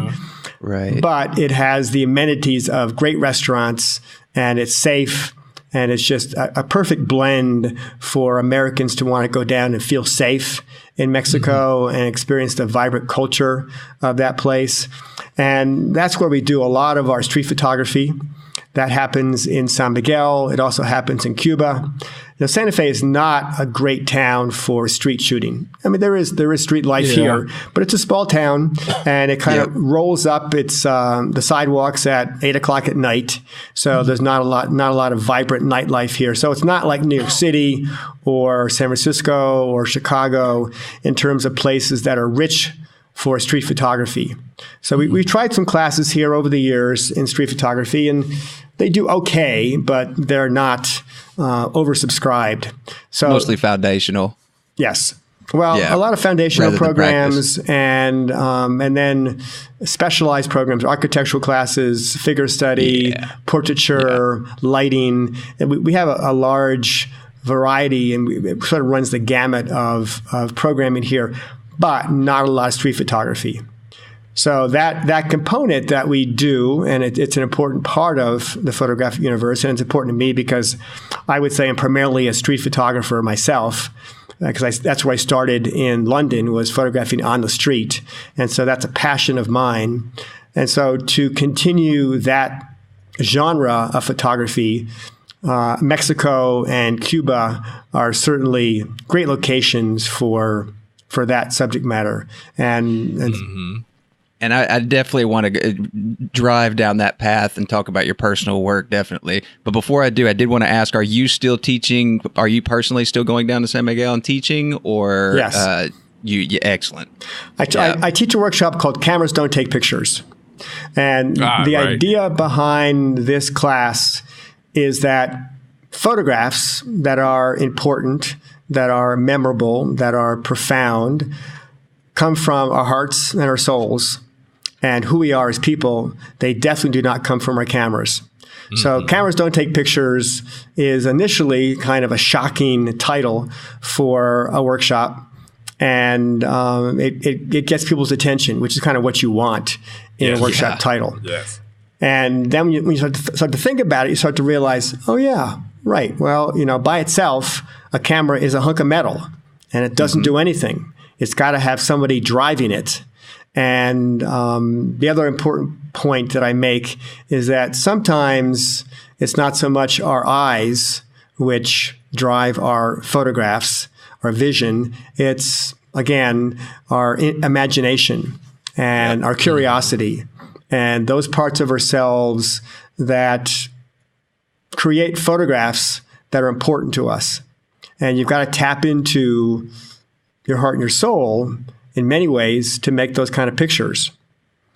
Right. But it has the amenities of great restaurants and it's safe. And it's just a perfect blend for Americans to want to go down and feel safe in Mexico and experience the vibrant culture of that place. And that's where we do a lot of our street photography. That happens in San Miguel. It also happens in Cuba. Now, Santa Fe is not a great town for street shooting. I mean, there is street life here, but it's a small town, and it kind of rolls up its the sidewalks at 8 o'clock at night. So there's not a lot of vibrant nightlife here. So it's not like New York City or San Francisco or Chicago in terms of places that are rich for street photography. So we tried some classes here over the years in street photography, and they do okay, but they're not oversubscribed. So mostly foundational. Yes. Well, a lot of foundational programs and then specialized programs, architectural classes, figure study, portraiture, lighting. And we have a large variety, and it sort of runs the gamut of programming here, but not a lot of street photography. So that component that we do, and it's an important part of the photographic universe, and it's important to me because I would say I'm primarily a street photographer myself, because that's where I started in London, was photographing on the street. And so that's a passion of mine. And so to continue that genre of photography, Mexico and Cuba are certainly great locations for that subject matter. And I definitely want to drive down that path and talk about your personal work, definitely. But before I do, I did want to ask, are you still teaching? Are you personally still going down to San Miguel and teaching? Or yes. You excellent. I teach a workshop called Cameras Don't Take Pictures. And the idea behind this class is that photographs that are important, that are memorable, that are profound, come from our hearts and our souls. And who we are as people, they definitely do not come from our cameras. Mm-hmm. So Cameras Don't Take Pictures is initially kind of a shocking title for a workshop. And it gets people's attention, which is kind of what you want in a workshop title. Yes. And then when you start to think about it, you start to realize, oh, yeah, right. Well, by itself, a camera is a hunk of metal, and it doesn't do anything. It's got to have somebody driving it. And the other important point that I make is that sometimes it's not so much our eyes which drive our photographs, our vision. It's, again, our imagination and our curiosity and those parts of ourselves that create photographs that are important to us. And you've got to tap into your heart and your soul in many ways to make those kind of pictures.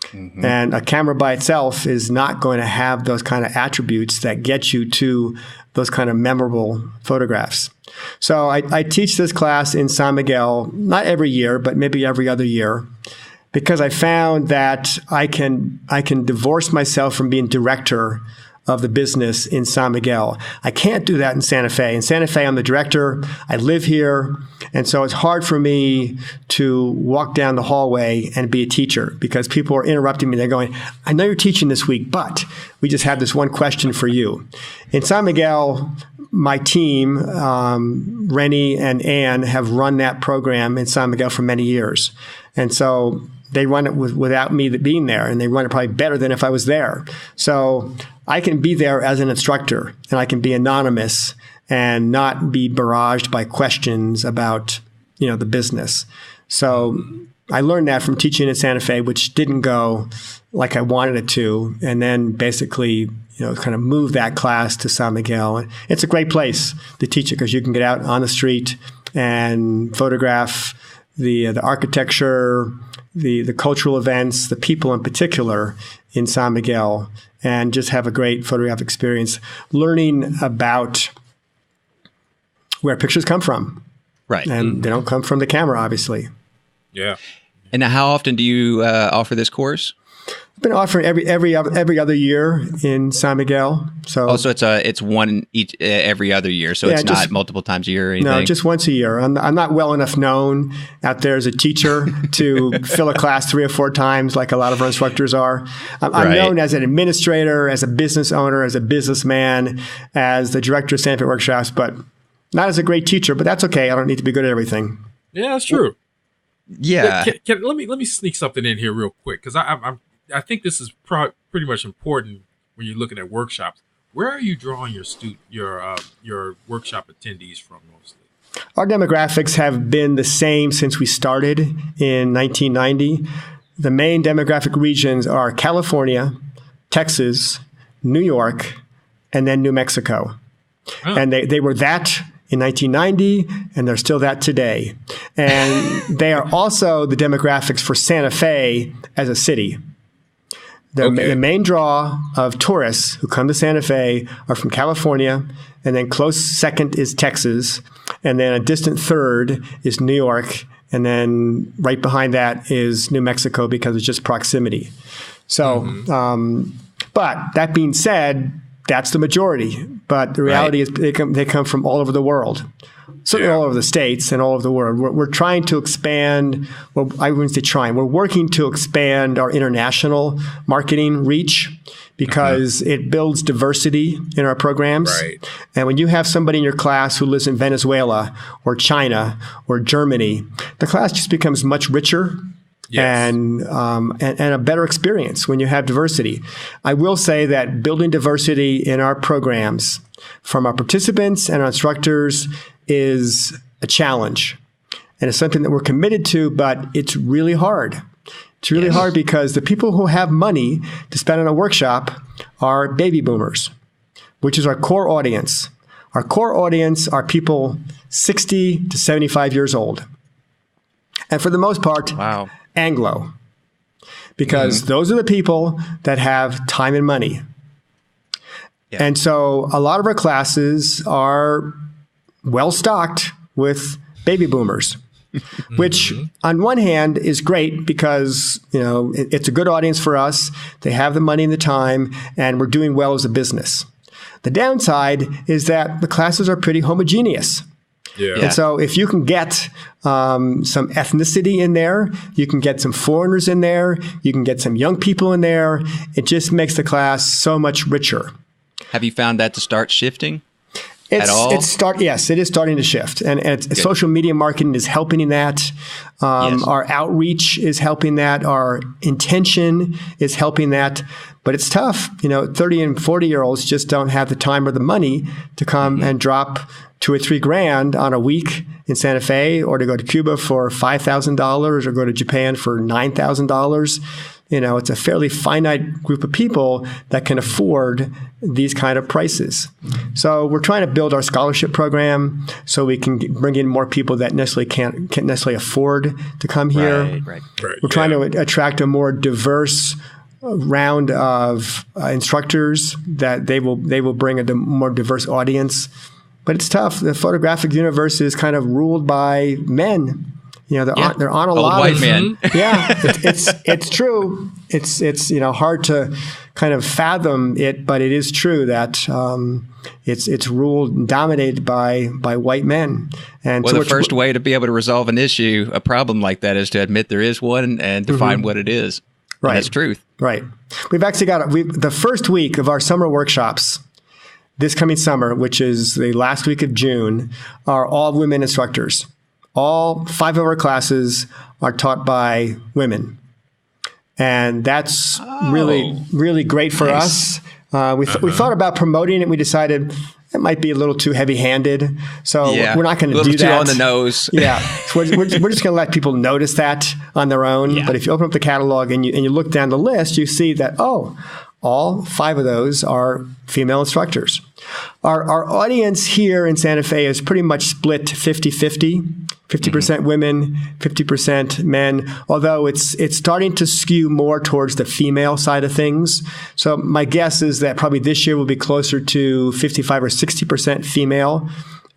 Mm-hmm. And a camera by itself is not going to have those kind of attributes that get you to those kind of memorable photographs. So I teach this class in San Miguel, not every year, but maybe every other year, because I found that I can divorce myself from being director of the business in San Miguel. I can't do that in Santa Fe. In Santa Fe, I'm the director. I live here. And so it's hard for me to walk down the hallway and be a teacher because people are interrupting me. They're going, I know you're teaching this week, but we just have this one question for you. In San Miguel, my team, Rennie and Ann, have run that program in San Miguel for many years. And so they run it without me being there, and they run it probably better than if I was there. So I can be there as an instructor, and I can be anonymous and not be barraged by questions about, the business. So I learned that from teaching in Santa Fe, which didn't go like I wanted it to, and then basically, kind of move that class to San Miguel. And it's a great place to teach it because you can get out on the street and photograph the architecture, the cultural events, the people in particular in San Miguel, and just have a great photographic experience learning about where pictures come from. Right. And they don't come from the camera, obviously. Yeah. And now how often do you offer this course? I've been offering every other year in San Miguel. So it's one each every other year. So it's not multiple times a year or anything? No, just once a year. I'm not well enough known out there as a teacher to fill a class 3 or 4 times like a lot of our instructors are. I'm known as an administrator, as a business owner, as a businessman, as the director of Stanford Workshops, but not as a great teacher. But that's okay. I don't need to be good at everything. Yeah, that's true. Yeah. Let me sneak something in here real quick because I think this is pretty much important when you're looking at workshops. Where are you drawing your workshop attendees from mostly? Our demographics have been the same since we started in 1990. The main demographic regions are California, Texas, New York, and then New Mexico. Oh. And they were that in 1990, and they're still that today. And they are also the demographics for Santa Fe as a city. The main draw of tourists who come to Santa Fe are from California, and then close second is Texas, and then a distant third is New York, and then right behind that is New Mexico because it's just proximity. So, but that being said, that's the majority. But the reality is they come from all over the world. Certainly all over the states and all over the world. We're trying to expand. Well, I wouldn't say trying. We're working to expand our international marketing reach because it builds diversity in our programs. Right. And when you have somebody in your class who lives in Venezuela or China or Germany, the class just becomes much richer. Yes. And a better experience when you have diversity. I will say that building diversity in our programs from our participants and our instructors is a challenge. And it's something that we're committed to, but it's really hard. It's really hard because the people who have money to spend on a workshop are baby boomers, which is our core audience. Our core audience are people 60 to 75 years old. And for the most part, Anglo, because those are the people that have time and money. Yeah. And so a lot of our classes are well stocked with baby boomers, which on one hand is great because, it's a good audience for us. They have the money and the time, and we're doing well as a business. The downside is that the classes are pretty homogeneous. Yeah. And so if you can get some ethnicity in there, you can get some foreigners in there, you can get some young people in there, it just makes the class so much richer. Have you found that to start shifting? Yes, it is starting to shift. And social media marketing is helping in that. Our outreach is helping that. Our intention is helping that. But it's tough. 30 and 40-year-olds just don't have the time or the money to come and drop $2 or $3 grand on a week in Santa Fe, or to go to Cuba for $5,000 or go to Japan for $9,000. It's a fairly finite group of people that can afford these kind of prices. So we're trying to build our scholarship program so we can bring in more people that can't necessarily afford to come here. Right. We're trying to attract a more diverse round of instructors that they will bring a more diverse audience. But it's tough. The photographic universe is kind of ruled by men. They're on a lot white of men. It's true. It's hard to kind of fathom it, but it is true that it's ruled and dominated by white men. And the first way to be able to resolve a problem like that, is to admit there is one and define what it is. Right, and that's truth. Right. We've actually got the first week of our summer workshops. This coming summer, which is the last week of June, are all women instructors. All 5 of our classes are taught by women. And that's really, really great for us. We thought about promoting it. We decided it might be a little too heavy-handed. So we're not going to do that. A little too on the nose. So we're just going to let people notice that on their own. Yeah. But if you open up the catalog and you look down the list, you see that, all 5 of those are female instructors. Our audience here in Santa Fe is pretty much split 50-50, 50% women, 50% men, although it's starting to skew more towards the female side of things. So my guess is that probably this year will be closer to 55 or 60% female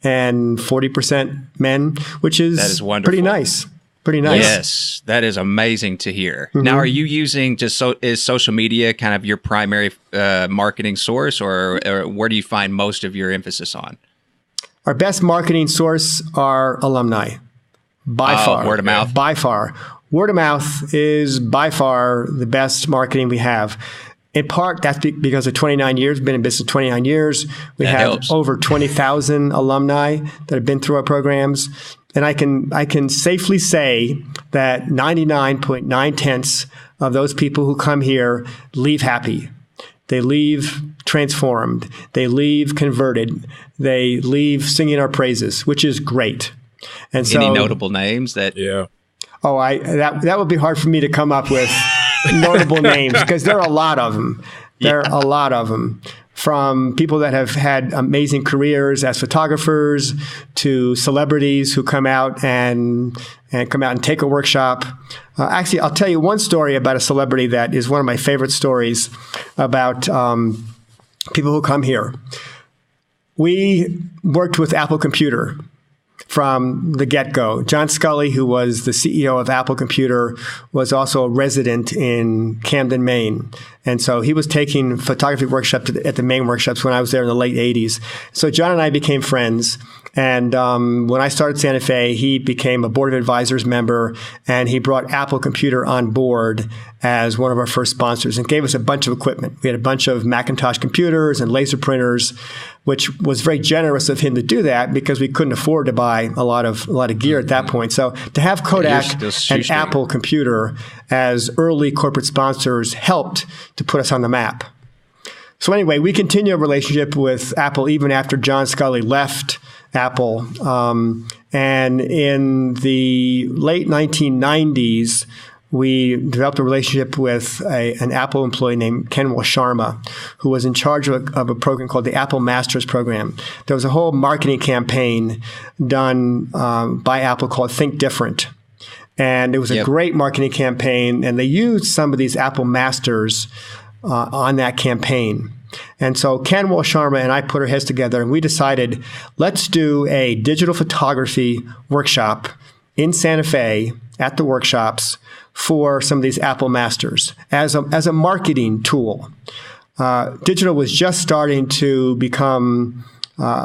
and 40% men, which is that is wonderful. Pretty nice. Pretty nice. Yes, that is amazing to hear. Now, are you using is social media kind of your primary marketing source, or where do you find most of your emphasis on? Our best marketing source are alumni, by far. Word of mouth? By far. Word of mouth is by far the best marketing we have. In part, that's because of 29 years. We've been in business 29 years. We have over 20,000 alumni that have been through our programs. And I can safely say that 99.9 of those people who come here leave happy. They leave transformed. They leave converted. They leave singing our praises, which is great. And so, any notable names that? Yeah. Oh, that would be hard for me to come up with notable names because there are a lot of them. There are a lot of them. from people that have had amazing careers as photographers to celebrities who come out and take a workshop. Actually, I'll tell you one story about a celebrity that is one of my favorite stories about people who come here. We worked with Apple Computer from the get-go. John Scully, who was the CEO of Apple Computer, was also a resident in Camden, Maine. And so he was taking photography workshops at the Main workshops when I was there in the late 80s. So John and I became friends. And when I started Santa Fe, he became a board of advisors member, and he brought Apple Computer on board as one of our first sponsors and gave us a bunch of equipment. We had a bunch of Macintosh computers and laser printers, which was very generous of him to do that because we couldn't afford to buy a lot of gear at that point. So to have Kodak and Apple Computer as early corporate sponsors helped to put us on the map. So anyway, we continue a relationship with Apple even after John Scully left Apple. And in the late 1990s, we developed a relationship with an Apple employee named Ken Sharma, who was in charge of a program called the Apple Masters Program. There was a whole marketing campaign done by Apple called Think Different. And it was a great marketing campaign, and they used some of these Apple Masters on that campaign. And so Ken Sharma and I put our heads together, and we decided, let's do a digital photography workshop in Santa Fe at the workshops for some of these Apple Masters as a marketing tool. Digital was just starting to become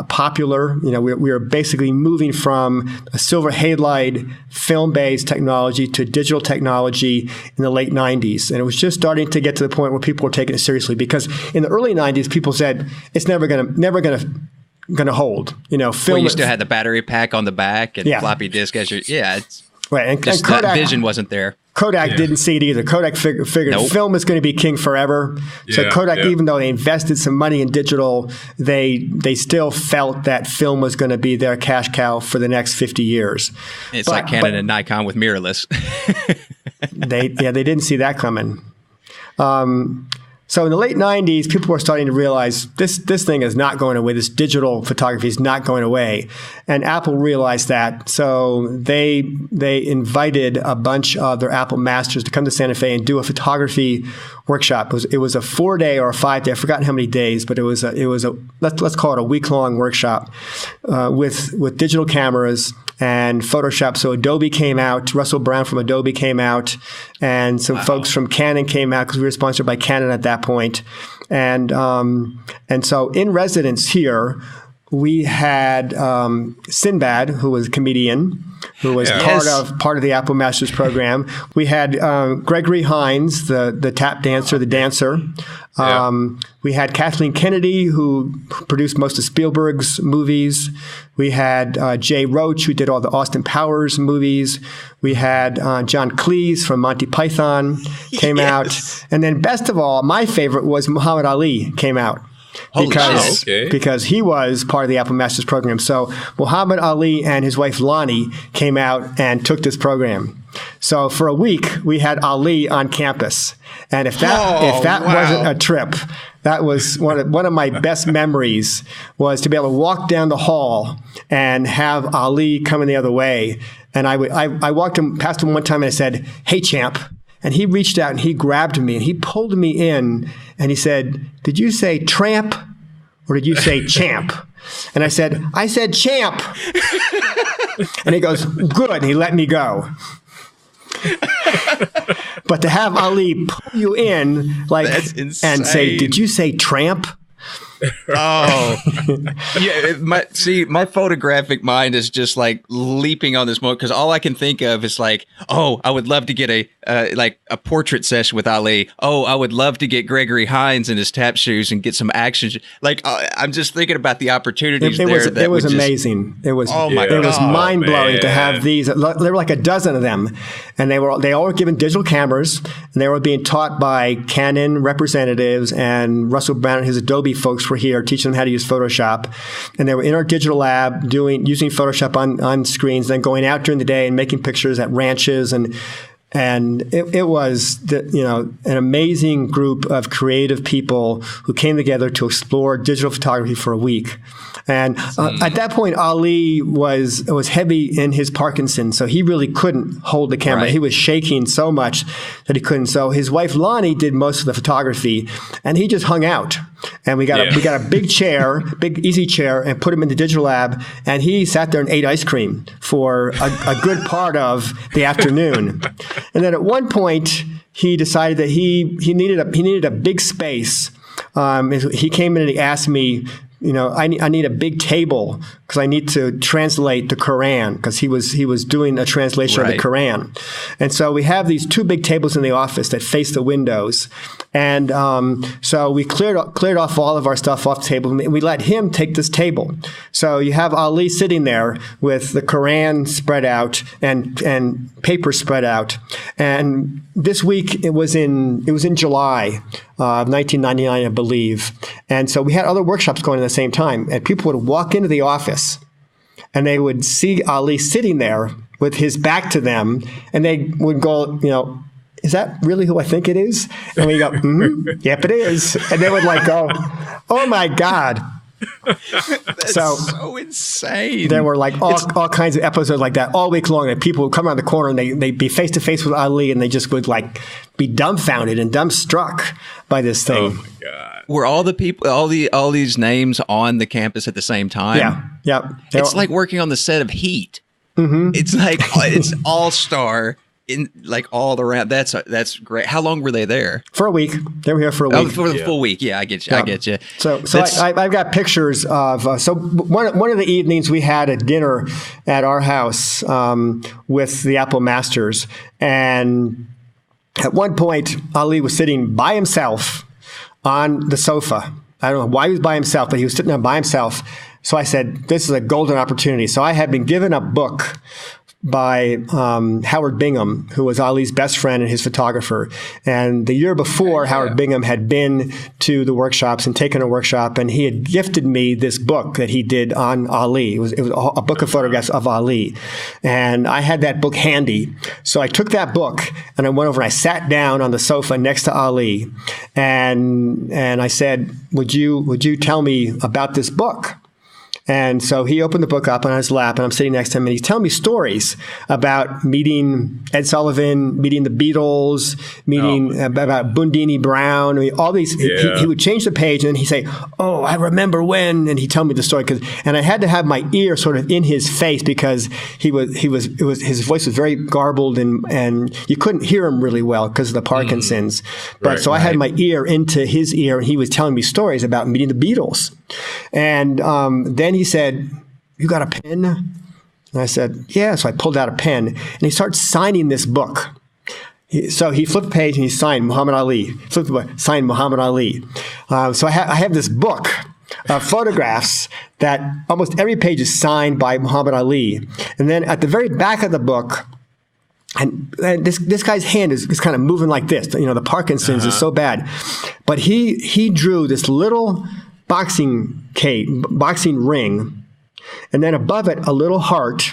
popular. You know, we were basically moving from a silver halide film-based technology to digital technology in the late 90s. And it was just starting to get to the point where people were taking it seriously, because in the early 90s, people said it's never going to hold. You know, film. Well, you still had the battery pack on the back and floppy disk as your it's right. And just Kodak, that vision wasn't there. Kodak didn't see it either. Kodak figured film is going to be king forever. So Kodak, even though they invested some money in digital, they still felt that film was going to be their cash cow for the next 50 years. It's like Canon and Nikon with mirrorless. They didn't see that coming. So in the late 90s, people were starting to realize this thing is not going away. This digital photography is not going away. And Apple realized that. So they invited a bunch of their Apple Masters to come to Santa Fe and do a photography workshop. It was a 4-day or a 5-day. I've forgotten how many days, but it was a let's call it a week-long workshop with digital cameras and Photoshop. So Adobe came out, Russell Brown from Adobe came out, and some folks from Canon came out because we were sponsored by Canon at that point. And so in residence here, we had Sinbad, who was a comedian, who was part of the Apple Masters program. We had Gregory Hines, the tap dancer, the dancer. We had Kathleen Kennedy, who produced most of Spielberg's movies. We had Jay Roach, who did all the Austin Powers movies. We had John Cleese from Monty Python came out. And then best of all, my favorite was Muhammad Ali came out. Because he was part of the Apple Masters program. So Muhammad Ali and his wife Lonnie came out and took this program. So for a week, we had Ali on campus. And if that wasn't a trip, that was one of my best memories, was to be able to walk down the hall and have Ali coming the other way. And I walked past him one time and I said, "Hey, champ." And he reached out and he grabbed me and he pulled me in and he said, "Did you say tramp or did you say champ?" And I said, "I said champ." And he goes, "Good." And he let me go. But to have Ali pull you in and say, "Did you say tramp?" Oh, yeah. My photographic mind is just like leaping on this moment because all I can think of is like, oh, I would love to get a portrait session with Ali. Oh, I would love to get Gregory Hines in his tap shoes and get some action. Like, I'm just thinking about the opportunities it was amazing. It was mind blowing to have these. There were like a dozen of them, and they all were given digital cameras, and they were being taught by Canon representatives, and Russell Brown and his Adobe folks were here teaching them how to use Photoshop. And they were in our digital lab using Photoshop on screens, then going out during the day and making pictures at ranches. And And it was an amazing group of creative people who came together to explore digital photography for a week. And at that point, Ali was heavy in his Parkinson's, so he really couldn't hold the camera. Right. He was shaking so much that he couldn't. So his wife Lonnie did most of the photography, and he just hung out. And we got a big chair, big easy chair, and put him in the digital lab. And he sat there and ate ice cream for a good part of the afternoon. And then at one point, he decided that he needed a big space. He came in and he asked me, I need a big table because I need to translate the Quran, because he was doing a translation of the Quran. And so we have these two big tables in the office that face the windows. And so we cleared off all of our stuff off the table, and we let him take this table. So you have Ali sitting there with the Quran spread out and paper spread out. And this week it was in July of 1999, I believe. And so we had other workshops going at the same time, and people would walk into the office and they would see Ali sitting there with his back to them, and they would go, is that really who I think it is? And we go, yep, it is. And they would go, oh my God. That's so insane. There were all kinds of episodes like that all week long, that people would come around the corner and they'd be face to face with Ali, and they just would be dumbfounded and dumbstruck by this thing. Oh my God. Were all the people, all these names on the campus at the same time? Yeah. It's like working on the set of Heat. Mm-hmm. It's it's all-star in all around. That's great. How long were they there? For a week. They were here for a week. Oh, for the full week. Yeah, I get you. I get you. So I've got pictures of. So one of the evenings we had a dinner at our house with the Apple Masters, and at one point Ali was sitting by himself on the sofa. I don't know why he was by himself, but he was sitting there by himself. So I said, this is a golden opportunity. So I had been given a book by Howard Bingham, who was Ali's best friend and his photographer. And the year before, Howard Bingham had been to the workshops and taken a workshop, and he had gifted me this book that he did on Ali. It was a book of photographs of Ali. And I had that book handy. So I took that book and I went over and I sat down on the sofa next to Ali. And I said, would you tell me about this book? And so he opened the book up on his lap, and I'm sitting next to him, and he's telling me stories about meeting Ed Sullivan, meeting the Beatles, about Bundini Brown. I mean, all these. Yeah. He would change the page, and then he'd say, "Oh, I remember when," and he'd tell me the story. And I had to have my ear sort of in his face, because his voice was very garbled, and you couldn't hear him really well because of the Parkinson's. But I had my ear into his ear, and he was telling me stories about meeting the Beatles. And then he said, "You got a pen?" And I said, "Yeah." So I pulled out a pen, and he started signing this book. So he flipped the page and he signed Muhammad Ali. Flipped the book, signed Muhammad Ali. So I have this book of photographs that almost every page is signed by Muhammad Ali. And then at the very back of the book, and this guy's hand is kind of moving like this. The Parkinson's is so bad. But he drew this little boxing ring, and then above it a little heart,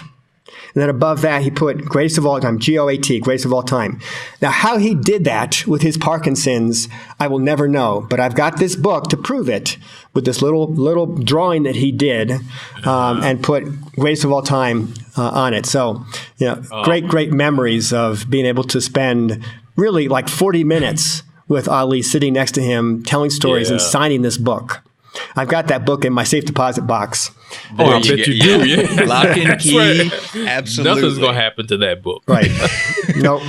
and then above that he put greatest of all time, GOAT, greatest of all time. Now, how he did that with his Parkinson's, I will never know, but I've got this book to prove it, with this little drawing that he did, and put greatest of all time on it. So, great memories of being able to spend really 40 minutes with Ali, sitting next to him, telling stories and signing this book. I've got that book in my safe deposit box. Oh, I bet you do. Yeah. Lock and key. Absolutely. Nothing's going to happen to that book. Right. Nope.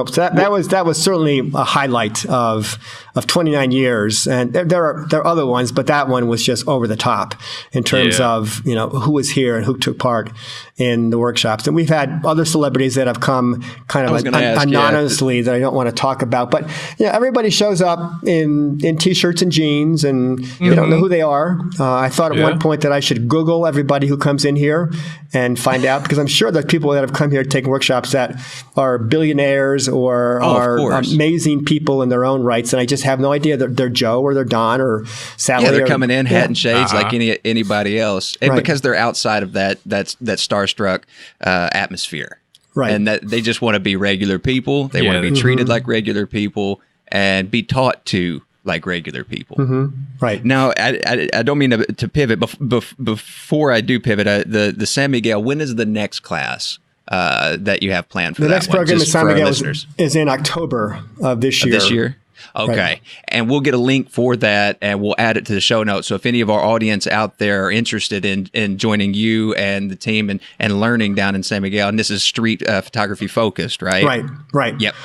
So that was certainly a highlight of 29 years. And there are other ones, but that one was just over the top in terms of, who was here and who took part in the workshops. And we've had other celebrities that have come kind of anonymously that I don't want to talk about. But everybody shows up in T-shirts and jeans, and you don't know who they are. I thought at one point that I should Google everybody who comes in here and find out, because I'm sure there's people that have come here to take workshops that are billionaires or are amazing people in their own rights, and I just have no idea that they're Joe or they're Don or Sally. Yeah, they're coming in hat and shades like anybody else, and because they're outside of that starstruck atmosphere. Right. And that they just want to be regular people. They want to be treated like regular people and be taught to like regular people. Right. Now, I don't mean to pivot. Before I do pivot, the San Miguel, when is the next class that you have planned for the that next one? program at Just San for our Miguel listeners. is in October of this year. This year? Okay. Right. And we'll get a link for that and we'll add it to the show notes. So if any of our audience out there are interested in joining you and the team and learning down in San Miguel, and this is street photography focused, right? Right. Yep.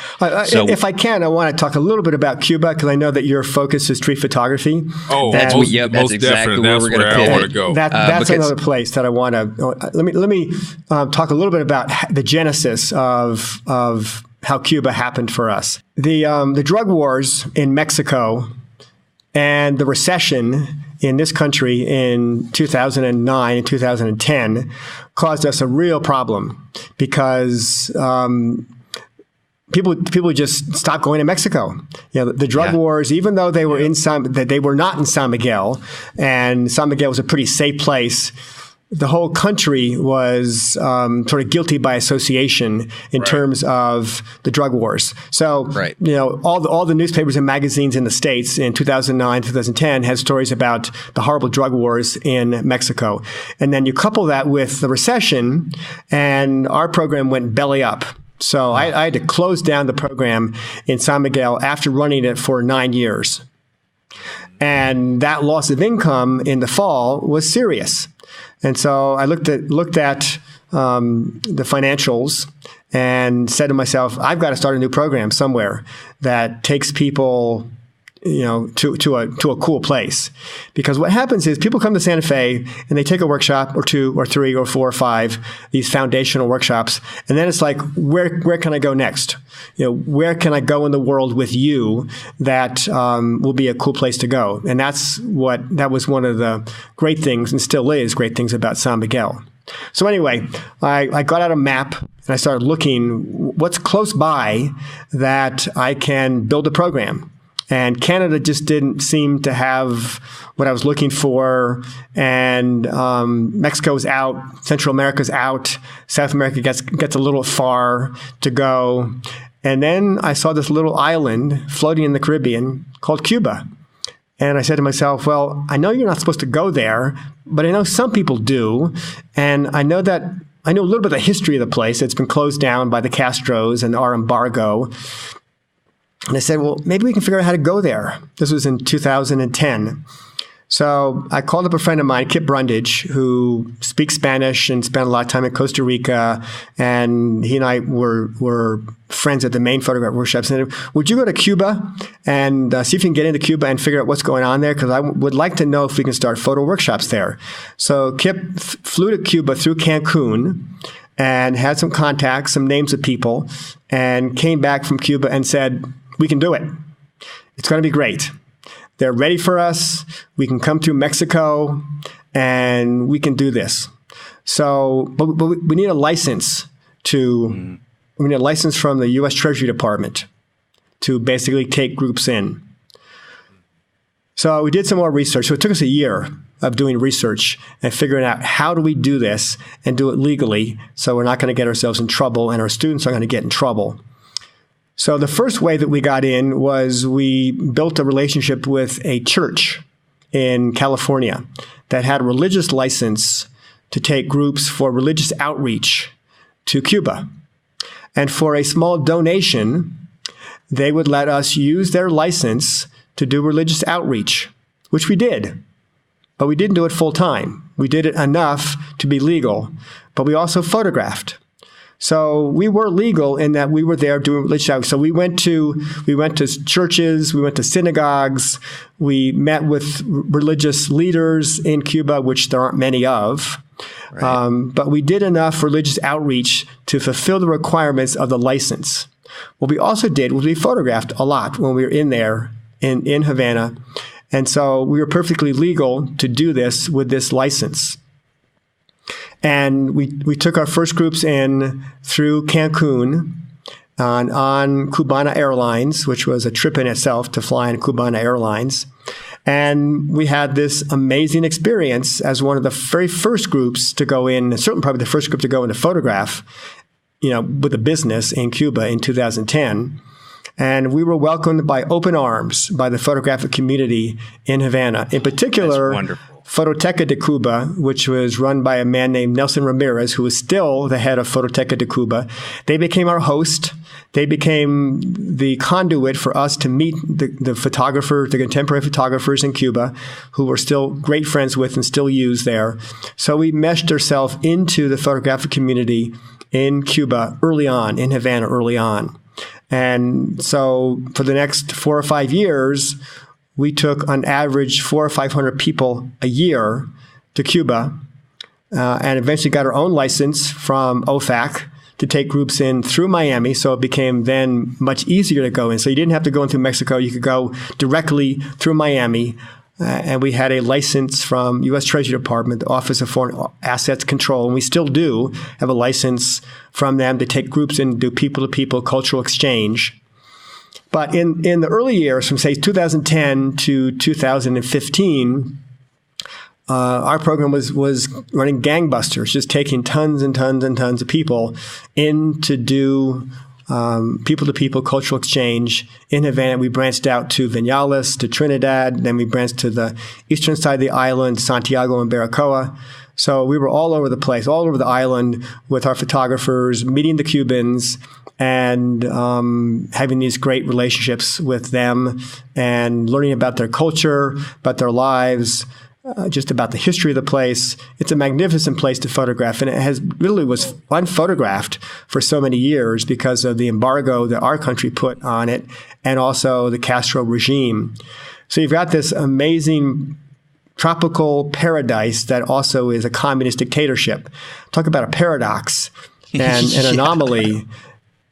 So if I can, I want to talk a little bit about Cuba because I know that your focus is street photography. Oh, that's most exactly where we're going to I want to go. That's another place that I want to. Let me talk a little bit about the genesis of how Cuba happened for us. The drug wars in Mexico and the recession in this country in 2009 and 2010 caused us a real problem because people just stopped going to Mexico. The drug wars, even though they were they were not in San Miguel, and San Miguel was a pretty safe place. The whole country was sort of guilty by association in terms of the drug wars. So, all the newspapers and magazines in the States in 2009, 2010 had stories about the horrible drug wars in Mexico. And then you couple that with the recession, and our program went belly up. So I had to close down the program in San Miguel after running it for 9 years. And that loss of income in the fall was serious. And so I looked at the financials and said to myself, I've got to start a new program somewhere that takes people, to a cool place. Because what happens is people come to Santa Fe and they take a workshop or 2 or 3 or 4 or 5, these foundational workshops, and then it's like, where can I go next? Where can I go in the world with you that will be a cool place to go? And that was one of the great things, and still is great things about San Miguel. So anyway, I got out a map and I started looking what's close by that I can build a program. And Canada just didn't seem to have what I was looking for. And Mexico's out, Central America's out, South America gets a little far to go. And then I saw this little island floating in the Caribbean called Cuba. And I said to myself, well, I know you're not supposed to go there, but I know some people do. And I know a little bit of the history of the place. It's been closed down by the Castros and our embargo. And I said, well, maybe we can figure out how to go there. This was in 2010. So I called up a friend of mine, Kip Brundage, who speaks Spanish and spent a lot of time in Costa Rica. And he and I were friends at the Main Photographic Workshops. And would you go to Cuba and see if you can get into Cuba and figure out what's going on there? Because I would like to know if we can start photo workshops there. So Kip flew to Cuba through Cancun and had some contacts, some names of people, and came back from Cuba and said, we can do it. It's going to be great. They're ready for us. We can come through Mexico and we can do this. So, but we need a license we need a license from the U.S. Treasury Department to basically take groups in. So we did some more research. So it took us a year of doing research and figuring out how do we do this and do it legally so we're not going to get ourselves in trouble and our students aren't going to get in trouble. So the first way that we got in was we built a relationship with a church in California that had a religious license to take groups for religious outreach to Cuba. And for a small donation, they would let us use their license to do religious outreach, which we did. But we didn't do it full time. We did it enough to be legal, but we also photographed. So we were legal in that we were there doing religious outreach. So we went to churches, we went to synagogues, we met with religious leaders in Cuba, which there aren't many of. Right. But we did enough religious outreach to fulfill the requirements of the license. What we also did was we photographed a lot when we were in there in Havana. And so we were perfectly legal to do this with this license. And we took our first groups in through Cancun on Cubana Airlines, which was a trip in itself to fly on Cubana Airlines. And we had this amazing experience as one of the very first groups to go in, certainly probably the first group to go in to photograph with a business in Cuba in 2010. And we were welcomed by open arms by the photographic community in Havana. In particular, Fototeca de Cuba, which was run by a man named Nelson Ramirez, who is still the head of Fototeca de Cuba. They became our host. They became the conduit for us to meet the photographers, the contemporary photographers in Cuba, who we're still great friends with and still use there. So we meshed ourselves into the photographic community in Cuba early on, in Havana early on. And so for the next 4 or 5 years, we took on average 400 or 500 people a year to Cuba, and eventually got our own license from OFAC to take groups in through Miami. So it became then much easier to go in. So you didn't have to go in through Mexico. You could go directly through Miami. And we had a license from U.S. Treasury Department, the Office of Foreign Assets Control, and we still do have a license from them to take groups in and do people-to-people cultural exchange. But in the early years, from say 2010 to 2015, our program was running gangbusters, just taking tons and tons and tons of people in to do people-to-people cultural exchange in Havana. We branched out to Vinales, to Trinidad, then we branched to the eastern side of the island, Santiago and Baracoa. So we were all over the place, all over the island with our photographers, meeting the Cubans and having these great relationships with them and learning about their culture, about their lives, just about the history of the place. It's a magnificent place to photograph, and it was unphotographed for so many years because of the embargo that our country put on it, and also the Castro regime. So you've got this amazing tropical paradise that also is a communist dictatorship. Talk about a paradox and an anomaly.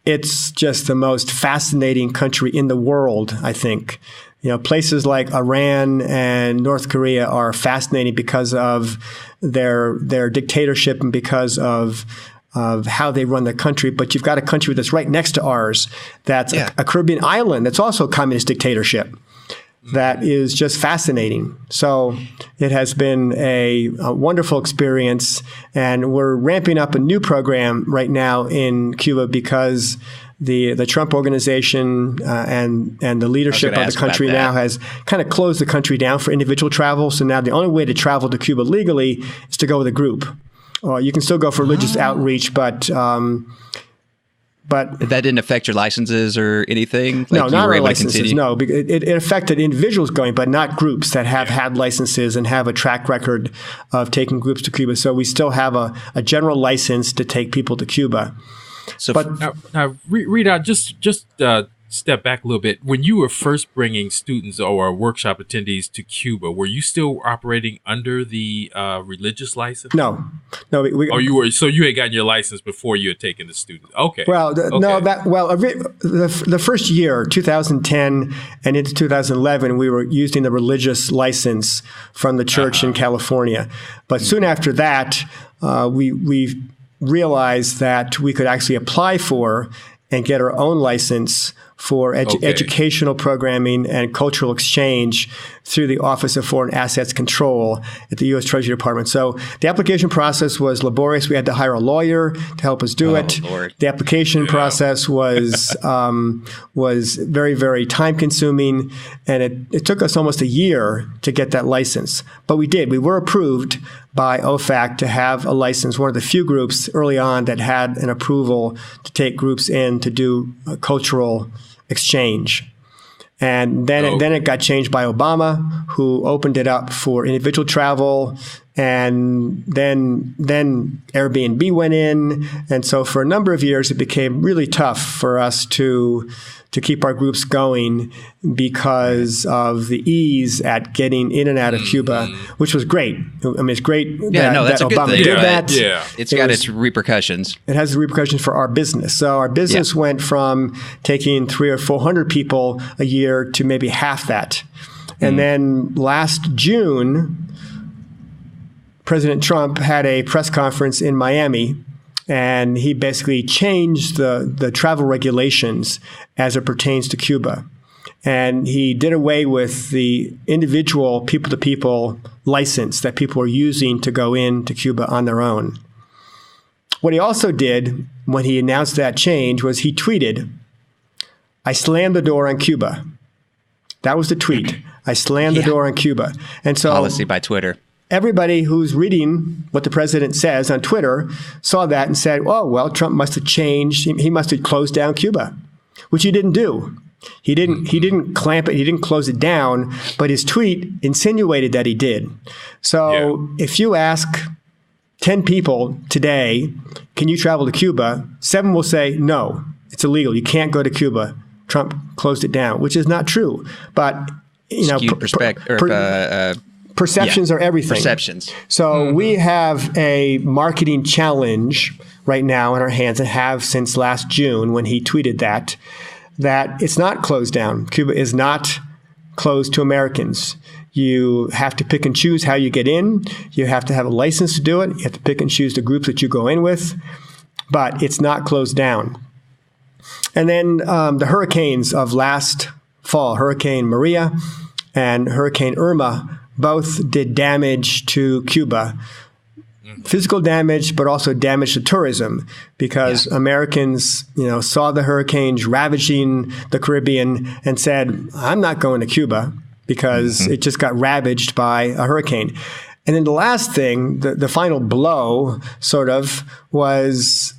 It's just the most fascinating country in the world, I think. Places like Iran and North Korea are fascinating because of their dictatorship and because of how they run their country. But you've got a country that's right next to ours that's a Caribbean island that's also a communist dictatorship. That is just fascinating. So it has been a wonderful experience, and we're ramping up a new program right now in Cuba because the Trump organization and the leadership of the country now has kind of closed the country down for individual travel. So now the only way to travel to Cuba legally is to go with a group. You can still go for religious outreach, but that didn't affect your licenses or anything? No, not our licenses, no. It affected individuals going, but not groups that have had licenses and have a track record of taking groups to Cuba. So we still have a general license to take people to Cuba. So, now Reid, just step back a little bit. When you were first bringing students or workshop attendees to Cuba, were you still operating under the religious license? No. You were. So you had gotten your license before you had taken the students. Okay. Well, the first year, 2010 and into 2011, we were using the religious license from the church in California. But soon after that, we realized that we could actually apply for and get our own license for educational programming and cultural exchange through the Office of Foreign Assets Control at the U.S. Treasury Department. So the application process was laborious. We had to hire a lawyer to help us do it. Lord. The application process was very, very time-consuming, and it took us almost a year to get that license. But we did. We were approved by OFAC to have a license, one of the few groups early on that had an approval to take groups in to do cultural exchange. And then it got changed by Obama, who opened it up for individual travel. And then Airbnb went in. And so for a number of years, it became really tough for us to keep our groups going because of the ease at getting in and out of Cuba, which was great. I mean, it's great that Obama did that. Yeah. It's got its repercussions. It has repercussions for our business. So our business went from taking 300 or 400 people a year to maybe half that. And then last June, President Trump had a press conference in Miami, and he basically changed the travel regulations as it pertains to Cuba. And he did away with the individual people-to-people license that people were using to go into Cuba on their own. What he also did when he announced that change was he tweeted, "I slammed the door on Cuba." That was the tweet. I slammed the door on Cuba. And so policy by Twitter. Everybody who's reading what the president says on Twitter saw that and said, "Oh, well, Trump must have changed. He must have closed down Cuba," which he didn't do. He didn't clamp it. He didn't close it down. But his tweet insinuated that he did. So if you ask 10 people today, "Can you travel to Cuba?" 7 will say, "No, it's illegal. You can't go to Cuba. Trump closed it down," which is not true. But perceptions are everything. Perceptions. So we have a marketing challenge right now in our hands, and have since last June when he tweeted that it's not closed down. Cuba is not closed to Americans. You have to pick and choose how you get in. You have to have a license to do it. You have to pick and choose the groups that you go in with. But it's not closed down. And then the hurricanes of last fall, Hurricane Maria and Hurricane Irma, both did damage to Cuba. Physical damage, but also damage to tourism, because Americans, saw the hurricanes ravaging the Caribbean and said, "I'm not going to Cuba," because it just got ravaged by a hurricane. And then the last thing, the final blow, sort of, was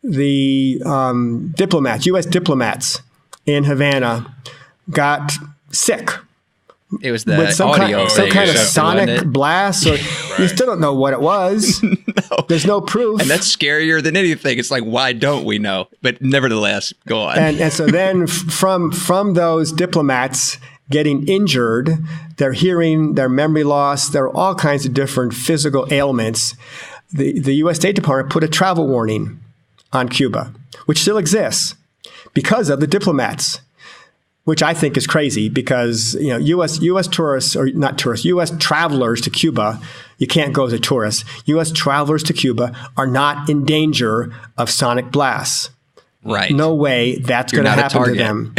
the diplomats, U.S. diplomats in Havana got sick. It was the with some audio, some kind of sonic blast, or you still don't know what it was. No. There's no proof, and that's scarier than anything. It's like, why don't we know? But nevertheless, go on. And so then from those diplomats getting injured, their hearing, their memory loss, there are all kinds of different physical ailments. The U.S. State Department put a travel warning on Cuba, which still exists because of the diplomats. Which I think is crazy, because U.S. tourists, or not tourists, U.S. travelers to Cuba, you can't go as a tourist. U.S. travelers to Cuba are not in danger of sonic blasts. Right. No way that's going to happen to them.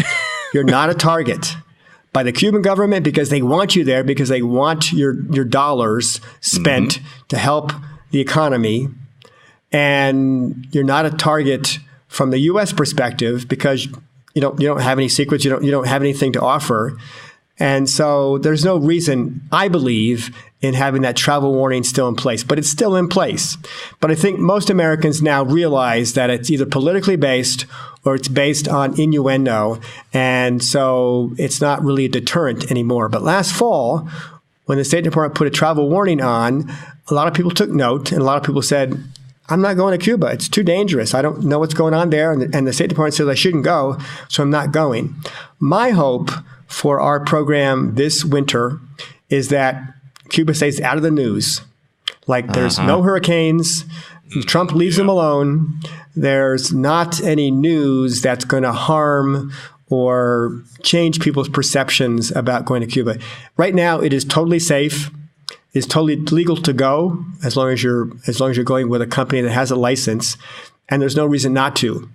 You're not a target by the Cuban government, because they want you there, because they want your dollars spent to help the economy, and you're not a target from the U.S. perspective, because you don't have any secrets. You don't have anything to offer. And so there's no reason, I believe, in having that travel warning still in place. But it's still in place. But I think most Americans now realize that it's either politically based or it's based on innuendo. And so it's not really a deterrent anymore. But last fall, when the State Department put a travel warning on, a lot of people took note, and a lot of people said, "I'm not going to Cuba. It's too dangerous. I don't know what's going on there." And the State Department says I shouldn't go, so I'm not going. My hope for our program this winter is that Cuba stays out of the news. Like there's no hurricanes. Trump leaves them alone. There's not any news that's going to harm or change people's perceptions about going to Cuba. Right now, it is totally safe. It's totally legal to go as long as you're going with a company that has a license, and there's no reason not to.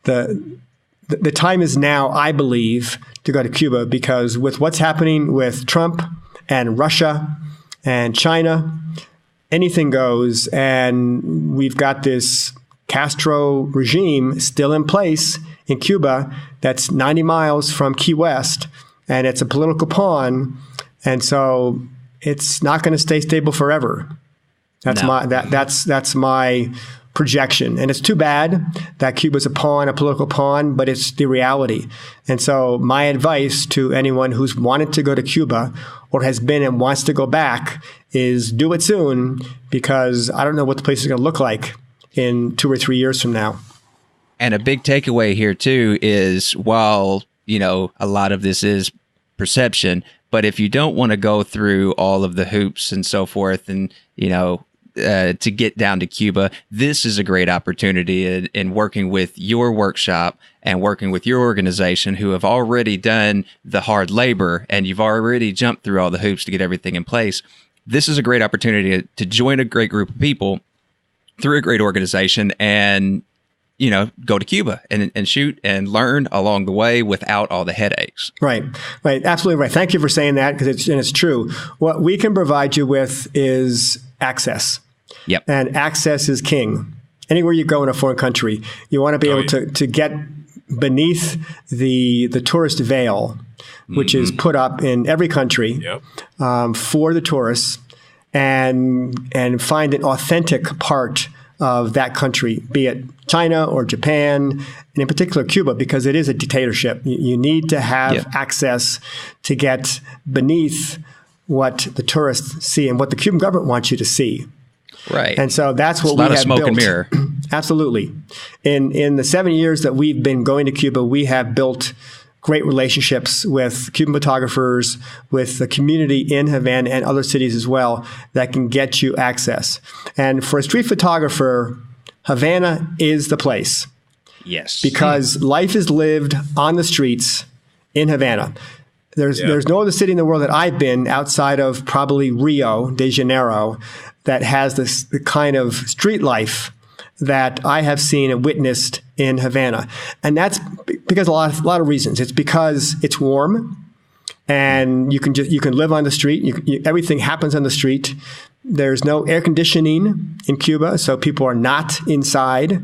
The time is now, I believe, to go to Cuba, because with what's happening with Trump and Russia and China, anything goes, and we've got this Castro regime still in place in Cuba that's 90 miles from Key West, and it's a political pawn, and so it's not going to stay stable forever. That's my projection. And it's too bad that Cuba's a political pawn, but it's the reality. And so my advice to anyone who's wanted to go to Cuba or has been and wants to go back is do it soon, because I don't know what the place is going to look like in 2 or 3 years from now. And a big takeaway here too is, while, a lot of this is perception, but if you don't want to go through all of the hoops and so forth and, to get down to Cuba, this is a great opportunity in working with your workshop and working with your organization, who have already done the hard labor and you've already jumped through all the hoops to get everything in place. This is a great opportunity to join a great group of people through a great organization and, go to Cuba and shoot and learn along the way without all the headaches. Right. Absolutely right. Thank you for saying that, because it's true. What we can provide you with is access. Yep. And access is king. anywhere you go in a foreign country, you want to be able to get beneath the tourist veil, which is put up in every country for the tourists, and find an authentic part of that country, be it China or Japan, and in particular Cuba, because it is a dictatorship. You need to have access to get beneath what the tourists see and what the Cuban government wants you to see. Right. And so that's what we have built. It's not a smoke and mirror. Absolutely. In the 7 years that we've been going to Cuba, we have built great relationships with Cuban photographers, with the community in Havana and other cities as well that can get you access. And for a street photographer, Havana is the place. Yes. Because life is lived on the streets in Havana. There's no other city in the world that I've been outside of probably Rio de Janeiro that has the kind of street life that I have seen and witnessed in Havana. And that's because a lot of reasons. It's because it's warm and you can live on the street. Everything happens on the street. There's no air conditioning in Cuba, so people are not inside.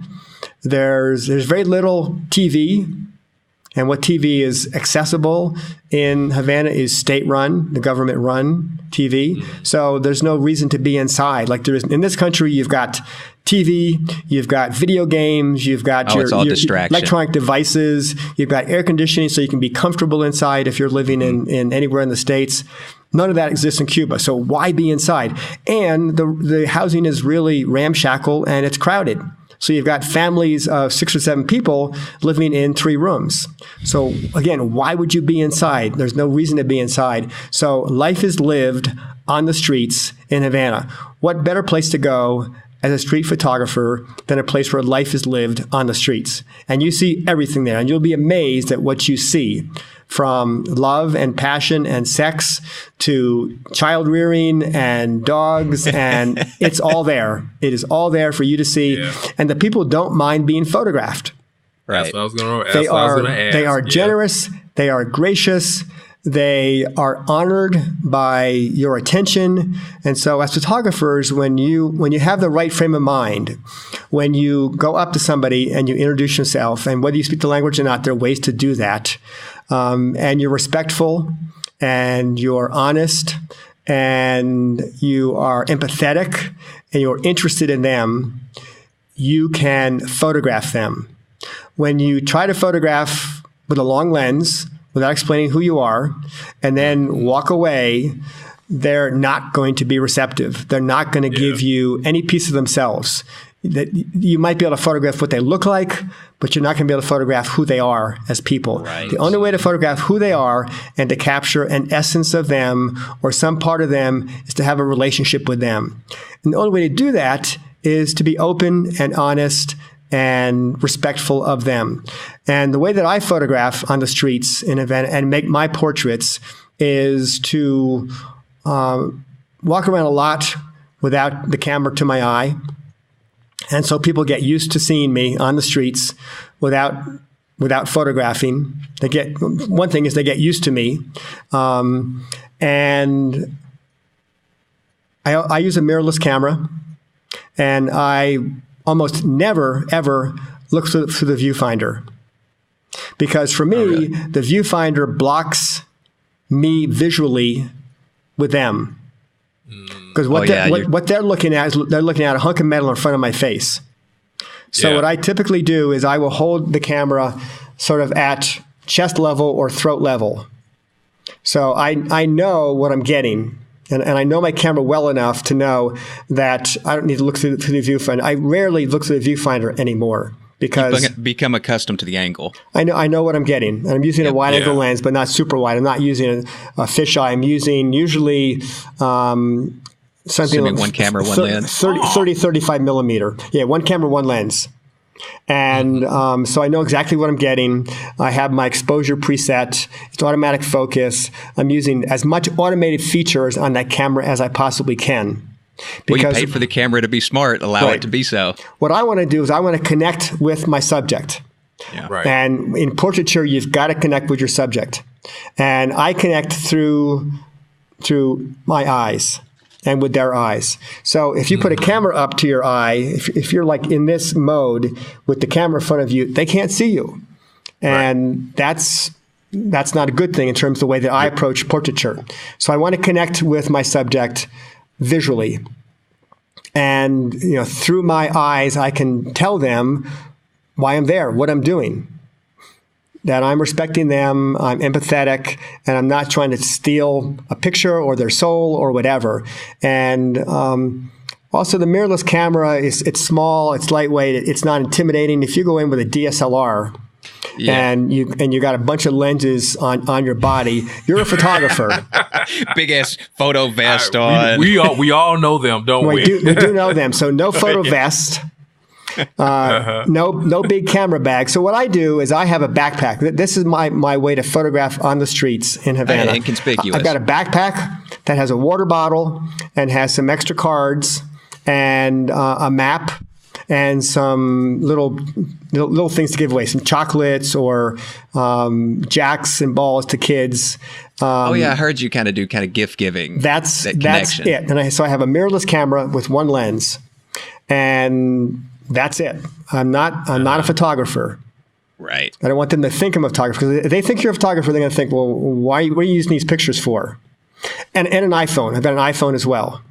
There's very little TV. And what TV is accessible in Havana is state-run, the government-run TV. So there's no reason to be inside. Like there is in this country, you've got TV, you've got video games, you've got your electronic devices, you've got air conditioning, so you can be comfortable inside if you're living in anywhere in the States. None of that exists in Cuba. So why be inside? And the housing is really ramshackle and it's crowded. So you've got families of 6 or 7 people living in 3 rooms. So again, why would you be inside? There's no reason to be inside. So life is lived on the streets in Havana. What better place to go as a street photographer than a place where life is lived on the streets? And you see everything there, and you'll be amazed at what you see. From love and passion and sex to child rearing and dogs, and it's all there. It is all there for you to see. Yeah. And the people don't mind being photographed. Right. That's what I was going to ask. They are generous. They are gracious. They are honored by your attention. And so as photographers, when you have the right frame of mind, when you go up to somebody and you introduce yourself, and whether you speak the language or not, there are ways to do that. And you're respectful and you're honest and you are empathetic and you're interested in them, you can photograph them. When you try to photograph with a long lens without explaining who you are and then walk away, they're not going to be receptive. They're not going to give you any piece of themselves. That you might be able to photograph what they look like, but you're not going to be able to photograph who they are as people. Right. The only way to photograph who they are and to capture an essence of them or some part of them is to have a relationship with them. And the only way to do that is to be open and honest and respectful of them. And the way that I photograph on the streets in Havana and make my portraits is to walk around a lot without the camera to my eye. And so people get used to seeing me on the streets without photographing. One thing is they get used to me. And I use a mirrorless camera, and I almost never, ever look through the viewfinder. Because for me, the viewfinder blocks me visually with them. Because what they're looking at is they're looking at a hunk of metal in front of my face. So what I typically do is I will hold the camera sort of at chest level or throat level. So I know what I'm getting. And I know my camera well enough to know that I don't need to look through the viewfinder. I rarely look through the viewfinder anymore because you've become accustomed to the angle. I know what I'm getting. And I'm using a wide angle lens, but not super wide. I'm not using a fisheye. I'm using usually something like one camera, one lens. 35 millimeter. Yeah, one camera, one lens. And so I know exactly what I'm getting. I have my exposure preset. It's automatic focus. I'm using as much automated features on that camera as I possibly can. Because you paid for the camera to be smart. Allow it to be so. What I want to do is I want to connect with my subject. Yeah. Right. And in portraiture, you've got to connect with your subject. And I connect through my eyes. and with their eyes. So if you put a camera up to your eye, if you're like in this mode with the camera in front of you, they can't see you. And that's not a good thing in terms of the way that I approach portraiture. So I want to connect with my subject visually. And through my eyes, I can tell them why I'm there, what I'm doing. That I'm respecting them, I'm empathetic, and I'm not trying to steal a picture or their soul or whatever. And also, the mirrorless camera it's small, it's lightweight, it's not intimidating. If you go in with a DSLR and you got a bunch of lenses on your body, you're a photographer. Big ass photo vest on. We all know them, don't we? We do know them. So no photo vest. No big camera bag. So what I do is I have a backpack. This is my way to photograph on the streets in Havana. Inconspicuous. I've got a backpack that has a water bottle and has some extra cards and a map and some little things to give away, some chocolates or jacks and balls to kids. I heard you kind of do gift giving. That's it. And so I have a mirrorless camera with one lens, and that's it. I'm not a photographer. Right. I don't want them to think I'm a photographer, because if they think you're a photographer, they're going to think, well, what are you using these pictures for? And an iPhone. I've got an iPhone as well.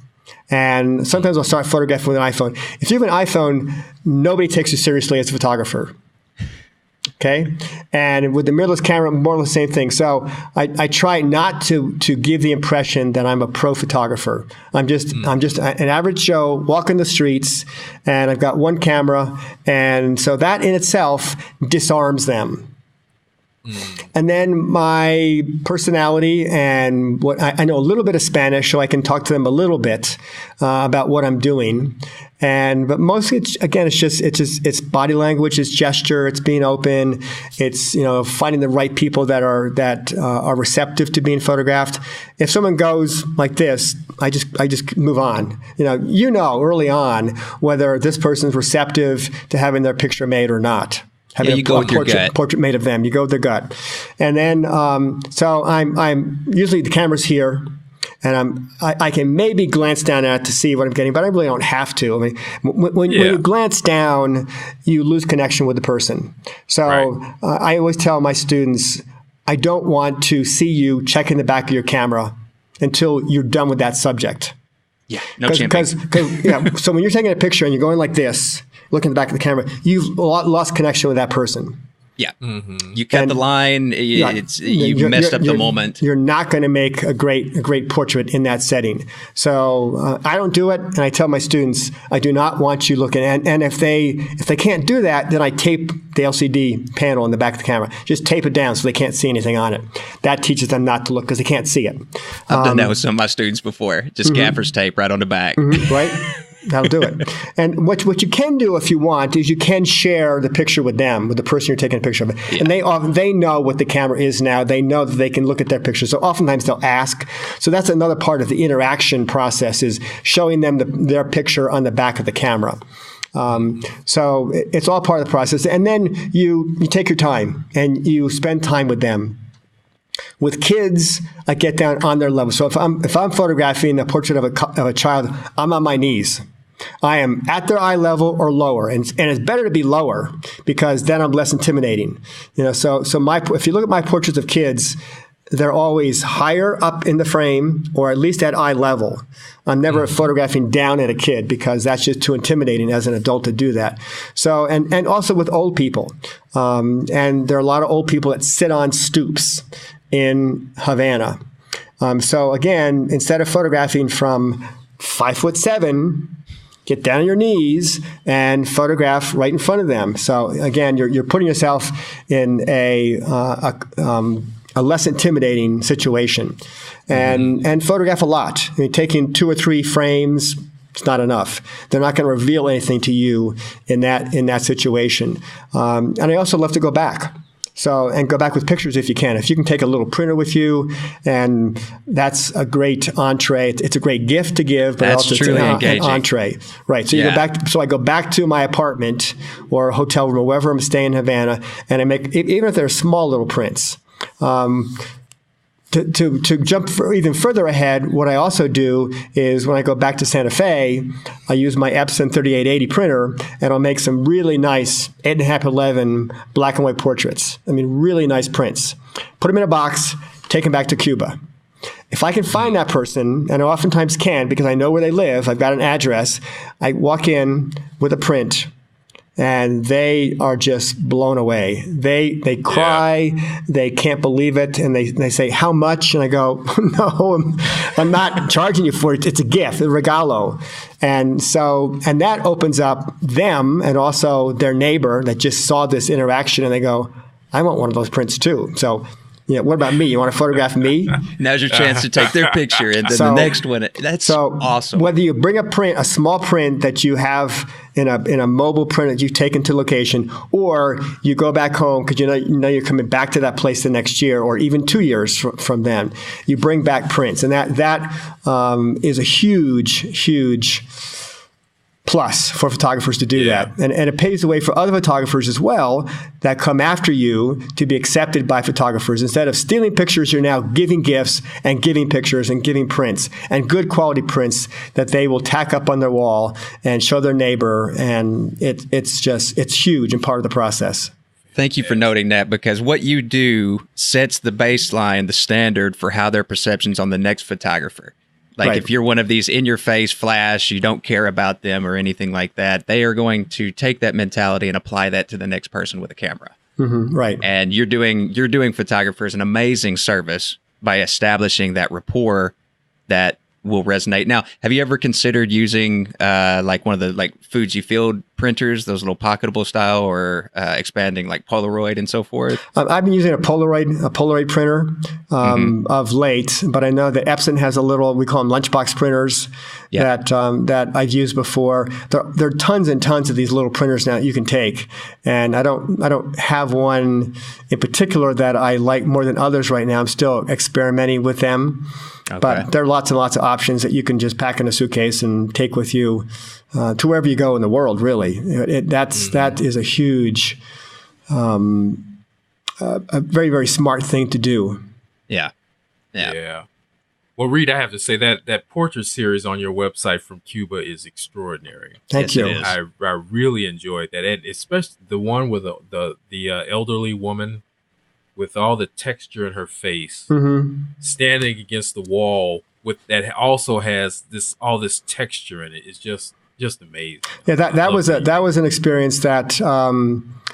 And sometimes I'll start photographing with an iPhone. If you have an iPhone, nobody takes you seriously as a photographer. Okay? And with the mirrorless camera, more or less the same thing. So I try not to give the impression that I'm a pro photographer. I'm just an average Joe walking the streets, and I've got one camera, and so that in itself disarms them. And then my personality and what I know a little bit of Spanish, so I can talk to them a little bit about what I'm doing. But mostly, it's body language, it's gesture, it's being open, it's finding the right people that are receptive to being photographed. If someone goes like this, I just move on. Early on whether this person's receptive to having their picture made or not. You go with your gut. Portrait made of them. You go with the gut. And then, so I'm usually the camera's here, and I can maybe glance down at it to see what I'm getting, but I really don't have to. I mean, when you glance down, you lose connection with the person. So I always tell my students, I don't want to see you checking the back of your camera until you're done with that subject. Yeah, no chimping. So when you're taking a picture and you're going like this, looking at the back of the camera, you've lost connection with that person. Yeah. Mm-hmm. You cut the line. You messed up the moment. You're not going to make a great portrait in that setting. So I don't do it, and I tell my students, I do not want you looking. And if they can't do that, then I tape the LCD panel in the back of the camera. Just tape it down so they can't see anything on it. That teaches them not to look because they can't see it. I've done that with some of my students before. Just gaffer's tape right on the back. Right? That'll do it. And what you can do if you want is you can share the picture with them, with the person you're taking a picture of. Yeah. And they know what the camera is now. They know that they can look at their picture. So oftentimes they'll ask. So that's another part of the interaction process, is showing them their picture on the back of the camera. So it's all part of the process. And then you take your time and you spend time with them. With kids, I get down on their level. So if I'm photographing a portrait of a child, I'm on my knees. I am at their eye level or lower, and it's better to be lower because then I'm less intimidating. So if you look at my portraits of kids, they're always higher up in the frame or at least at eye level. I'm never photographing down at a kid because that's just too intimidating as an adult to do that. So and also with old people, and there are a lot of old people that sit on stoops in Havana. So again, instead of photographing from 5'7", get down on your knees and photograph right in front of them. So again, you're putting yourself in a less intimidating situation, and photograph a lot. I mean, taking 2 or 3 frames, it's not enough. They're not going to reveal anything to you in that situation. And I also love to go back. And go back with pictures if you can. If you can take a little printer with you, and that's a great entree. It's a great gift to give, but that's also truly an entree. Right. So you go back. So I go back to my apartment or hotel room or wherever I'm staying in Havana, and I make, even if they're small little prints. to jump even further ahead, what I also do is when I go back to Santa Fe, I use my Epson 3880 printer, and I'll make some really nice 8.5x11 black and white portraits. I mean, really nice prints. Put them in a box, take them back to Cuba. If I can find that person, and I oftentimes can because I know where they live, I've got an address, I walk in with a print, and they are just blown away. They cry, they can't believe it, and they say, how much? And I go, no, I'm not charging you for it. It's a gift, a regalo. And that opens up them and also their neighbor that just saw this interaction, and they go, I want one of those prints too. So, what about me? You want to photograph me? Now's your chance to take their picture, and then the next one. That's awesome. Whether you bring a small print that you have in a mobile print that you've taken to location, or you go back home because you know you're coming back to that place the next year, or even 2 years from then, you bring back prints, and that is a huge plus for photographers to do that. And it paves the way for other photographers as well that come after you to be accepted by photographers. Instead of stealing pictures, you're now giving gifts and giving pictures and giving prints, and good quality prints that they will tack up on their wall and show their neighbor. And it's huge and part of the process. Thank you for noting that, because what you do sets the baseline, the standard for how their perception's on the next photographer. Like if you're one of these in-your-face flash, you don't care about them or anything like that, they are going to take that mentality and apply that to the next person with a camera. Mm-hmm, right. And you're doing photographers an amazing service by establishing that rapport that will resonate. Now, have you ever considered using like one of the Fujifilm printers, those little pocketable style, or expanding like Polaroid and so forth? I've been using a Polaroid printer of late, but I know that Epson has a little, we call them lunchbox printers that I've used before. There are tons and tons of these little printers now that you can take, and I don't have one in particular that I like more than others right now. I'm still experimenting with them. Okay. But there are lots and lots of options that you can just pack in a suitcase and take with you to wherever you go in the world, really. That is a huge, a very, very smart thing to do. Yeah. Well, Reid, I have to say that portrait series on your website from Cuba is extraordinary. Thank you. I really enjoyed that, and especially the one with the elderly woman with all the texture in her face, standing against the wall with that also has all this texture in it. It's just amazing. Yeah, that was an experience that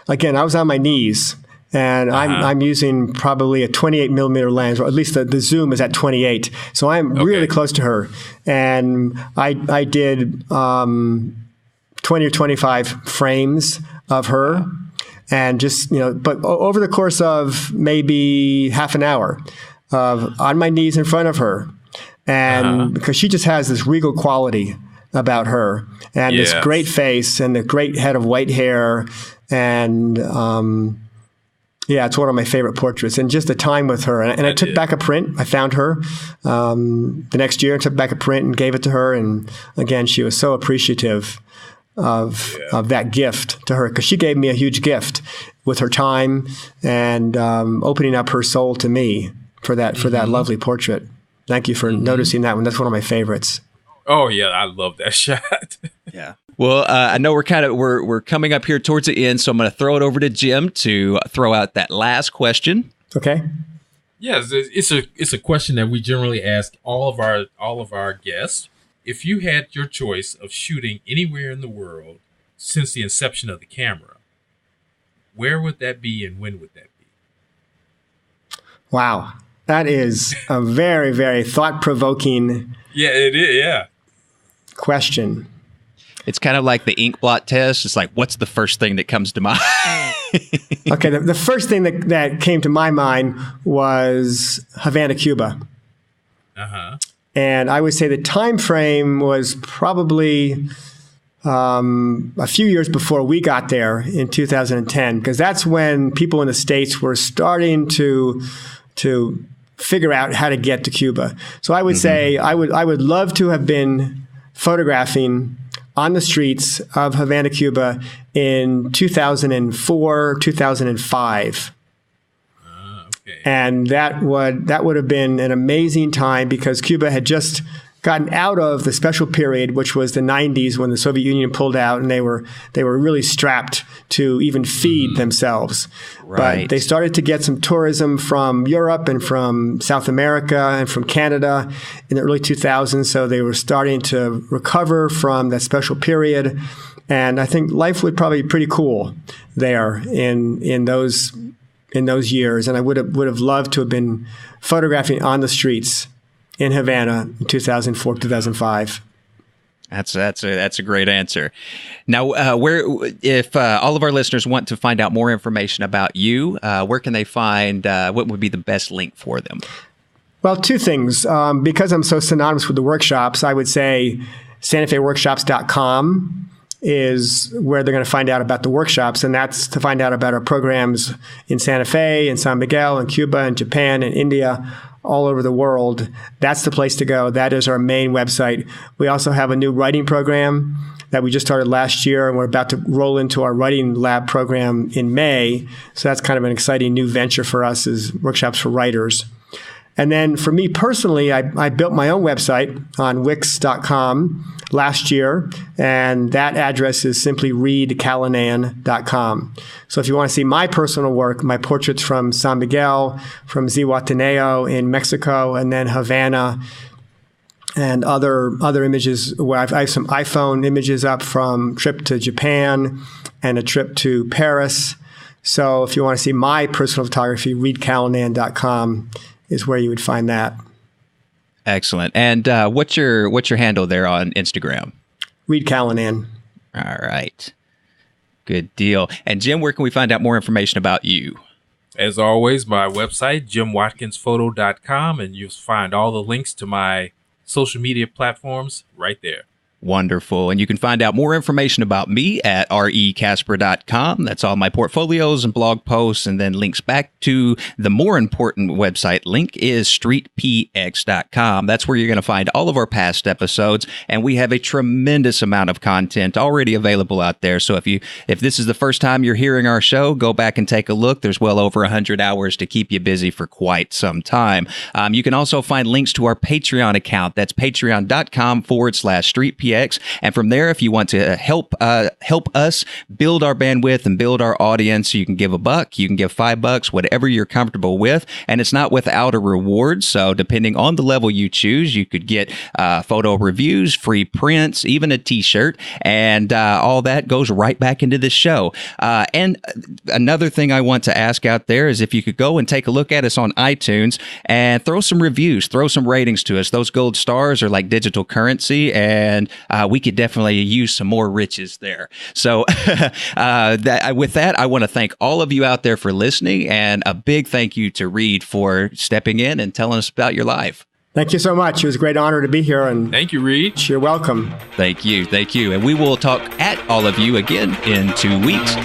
again, I was on my knees, and I'm using probably a 28 millimeter lens, or at least the zoom is at 28. So I'm really close to her, and I did 20 or 25 frames of her. And just, but over the course of maybe half an hour on my knees in front of her. And because she just has this regal quality about her, and this great face and the great head of white hair. And it's one of my favorite portraits, and just the time with her. And I took back a print. I found her the next year and took back a print and gave it to her. And again, she was so appreciative of that gift to her, because she gave me a huge gift with her time and opening up her soul to me for that lovely portrait. Thank you for noticing that one. That's one of my favorites. Oh yeah, I love that shot. Yeah. Well, I know we're coming up here towards the end, so I'm going to throw it over to Jim to throw out that last question. Okay. Yes, it's a question that we generally ask all of our guests. If you had your choice of shooting anywhere in the world since the inception of the camera, where would that be and when would that be? Wow. That is a very, very thought-provoking question. It's kind of like the ink blot test. It's like, what's the first thing that comes to mind? Okay, the first thing that came to my mind was Havana, Cuba. And I would say the time frame was probably a few years before we got there in 2010, because that's when people in the States were starting to figure out how to get to Cuba. So I would say I would love to have been photographing on the streets of Havana, Cuba in 2004, 2005. Okay. And that would have been an amazing time because Cuba had just gotten out of the special period, which was the 90s when the Soviet Union pulled out, and they were really strapped to even feed themselves. Right. But they started to get some tourism from Europe and from South America and from Canada in the early 2000s. So they were starting to recover from that special period. And I think life would probably be pretty cool there in those years. And I would have loved to have been photographing on the streets in Havana in 2004, 2005. That's a great answer. Now, if all of our listeners want to find out more information about you, where can they find? What would be the best link for them? Well, two things. Because I'm so synonymous with the workshops, I would say SantaFeWorkshops.com is where they're going to find out about the workshops, and that's to find out about our programs in Santa Fe, in San Miguel, in Cuba, in Japan, in India, all over the world. That's the place to go. That is our main website. We also have a new writing program that we just started last year, and we're about to roll into our writing lab program in May. So that's kind of an exciting new venture for us, is workshops for writers. And then for me personally, I built my own website on Wix.com last year, and that address is simply reidcallanan.com. So if you want to see my personal work, my portraits from San Miguel, from Zihuatanejo in Mexico, and then Havana, and other images, where I have some iPhone images up from trip to Japan and a trip to Paris. So if you want to see my personal photography, reidcallanan.com is where you would find that. Excellent. And what's your handle there on Instagram? Reid Callanan. All right. Good deal. And Jim, where can we find out more information about you? As always, my website, jimwatkinsphoto.com, and you'll find all the links to my social media platforms right there. Wonderful. And you can find out more information about me at recasper.com. That's all my portfolios and blog posts, and then links back to the more important website link is StreetPX.com. That's where you're going to find all of our past episodes, and we have a tremendous amount of content already available out there. So if this is the first time you're hearing our show, go back and take a look. There's well over 100 hours to keep you busy for quite some time. You can also find links to our Patreon account. That's patreon.com/StreetPX. And from there, if you want to help us build our bandwidth and build our audience, you can give $1, you can give $5, whatever you're comfortable with. And it's not without a reward. So depending on the level you choose, you could get photo reviews, free prints, even a t-shirt, and all that goes right back into the show. And another thing I want to ask out there is if you could go and take a look at us on iTunes and throw some reviews, throw some ratings to us. Those gold stars are like digital currency, and we could definitely use some more riches there. So with that, I want to thank all of you out there for listening, and a big thank you to Reid for stepping in and telling us about your life. Thank you so much. It was a great honor to be here. And thank you, Reid. You're welcome. Thank you. Thank you. And we will talk at all of you again in 2 weeks.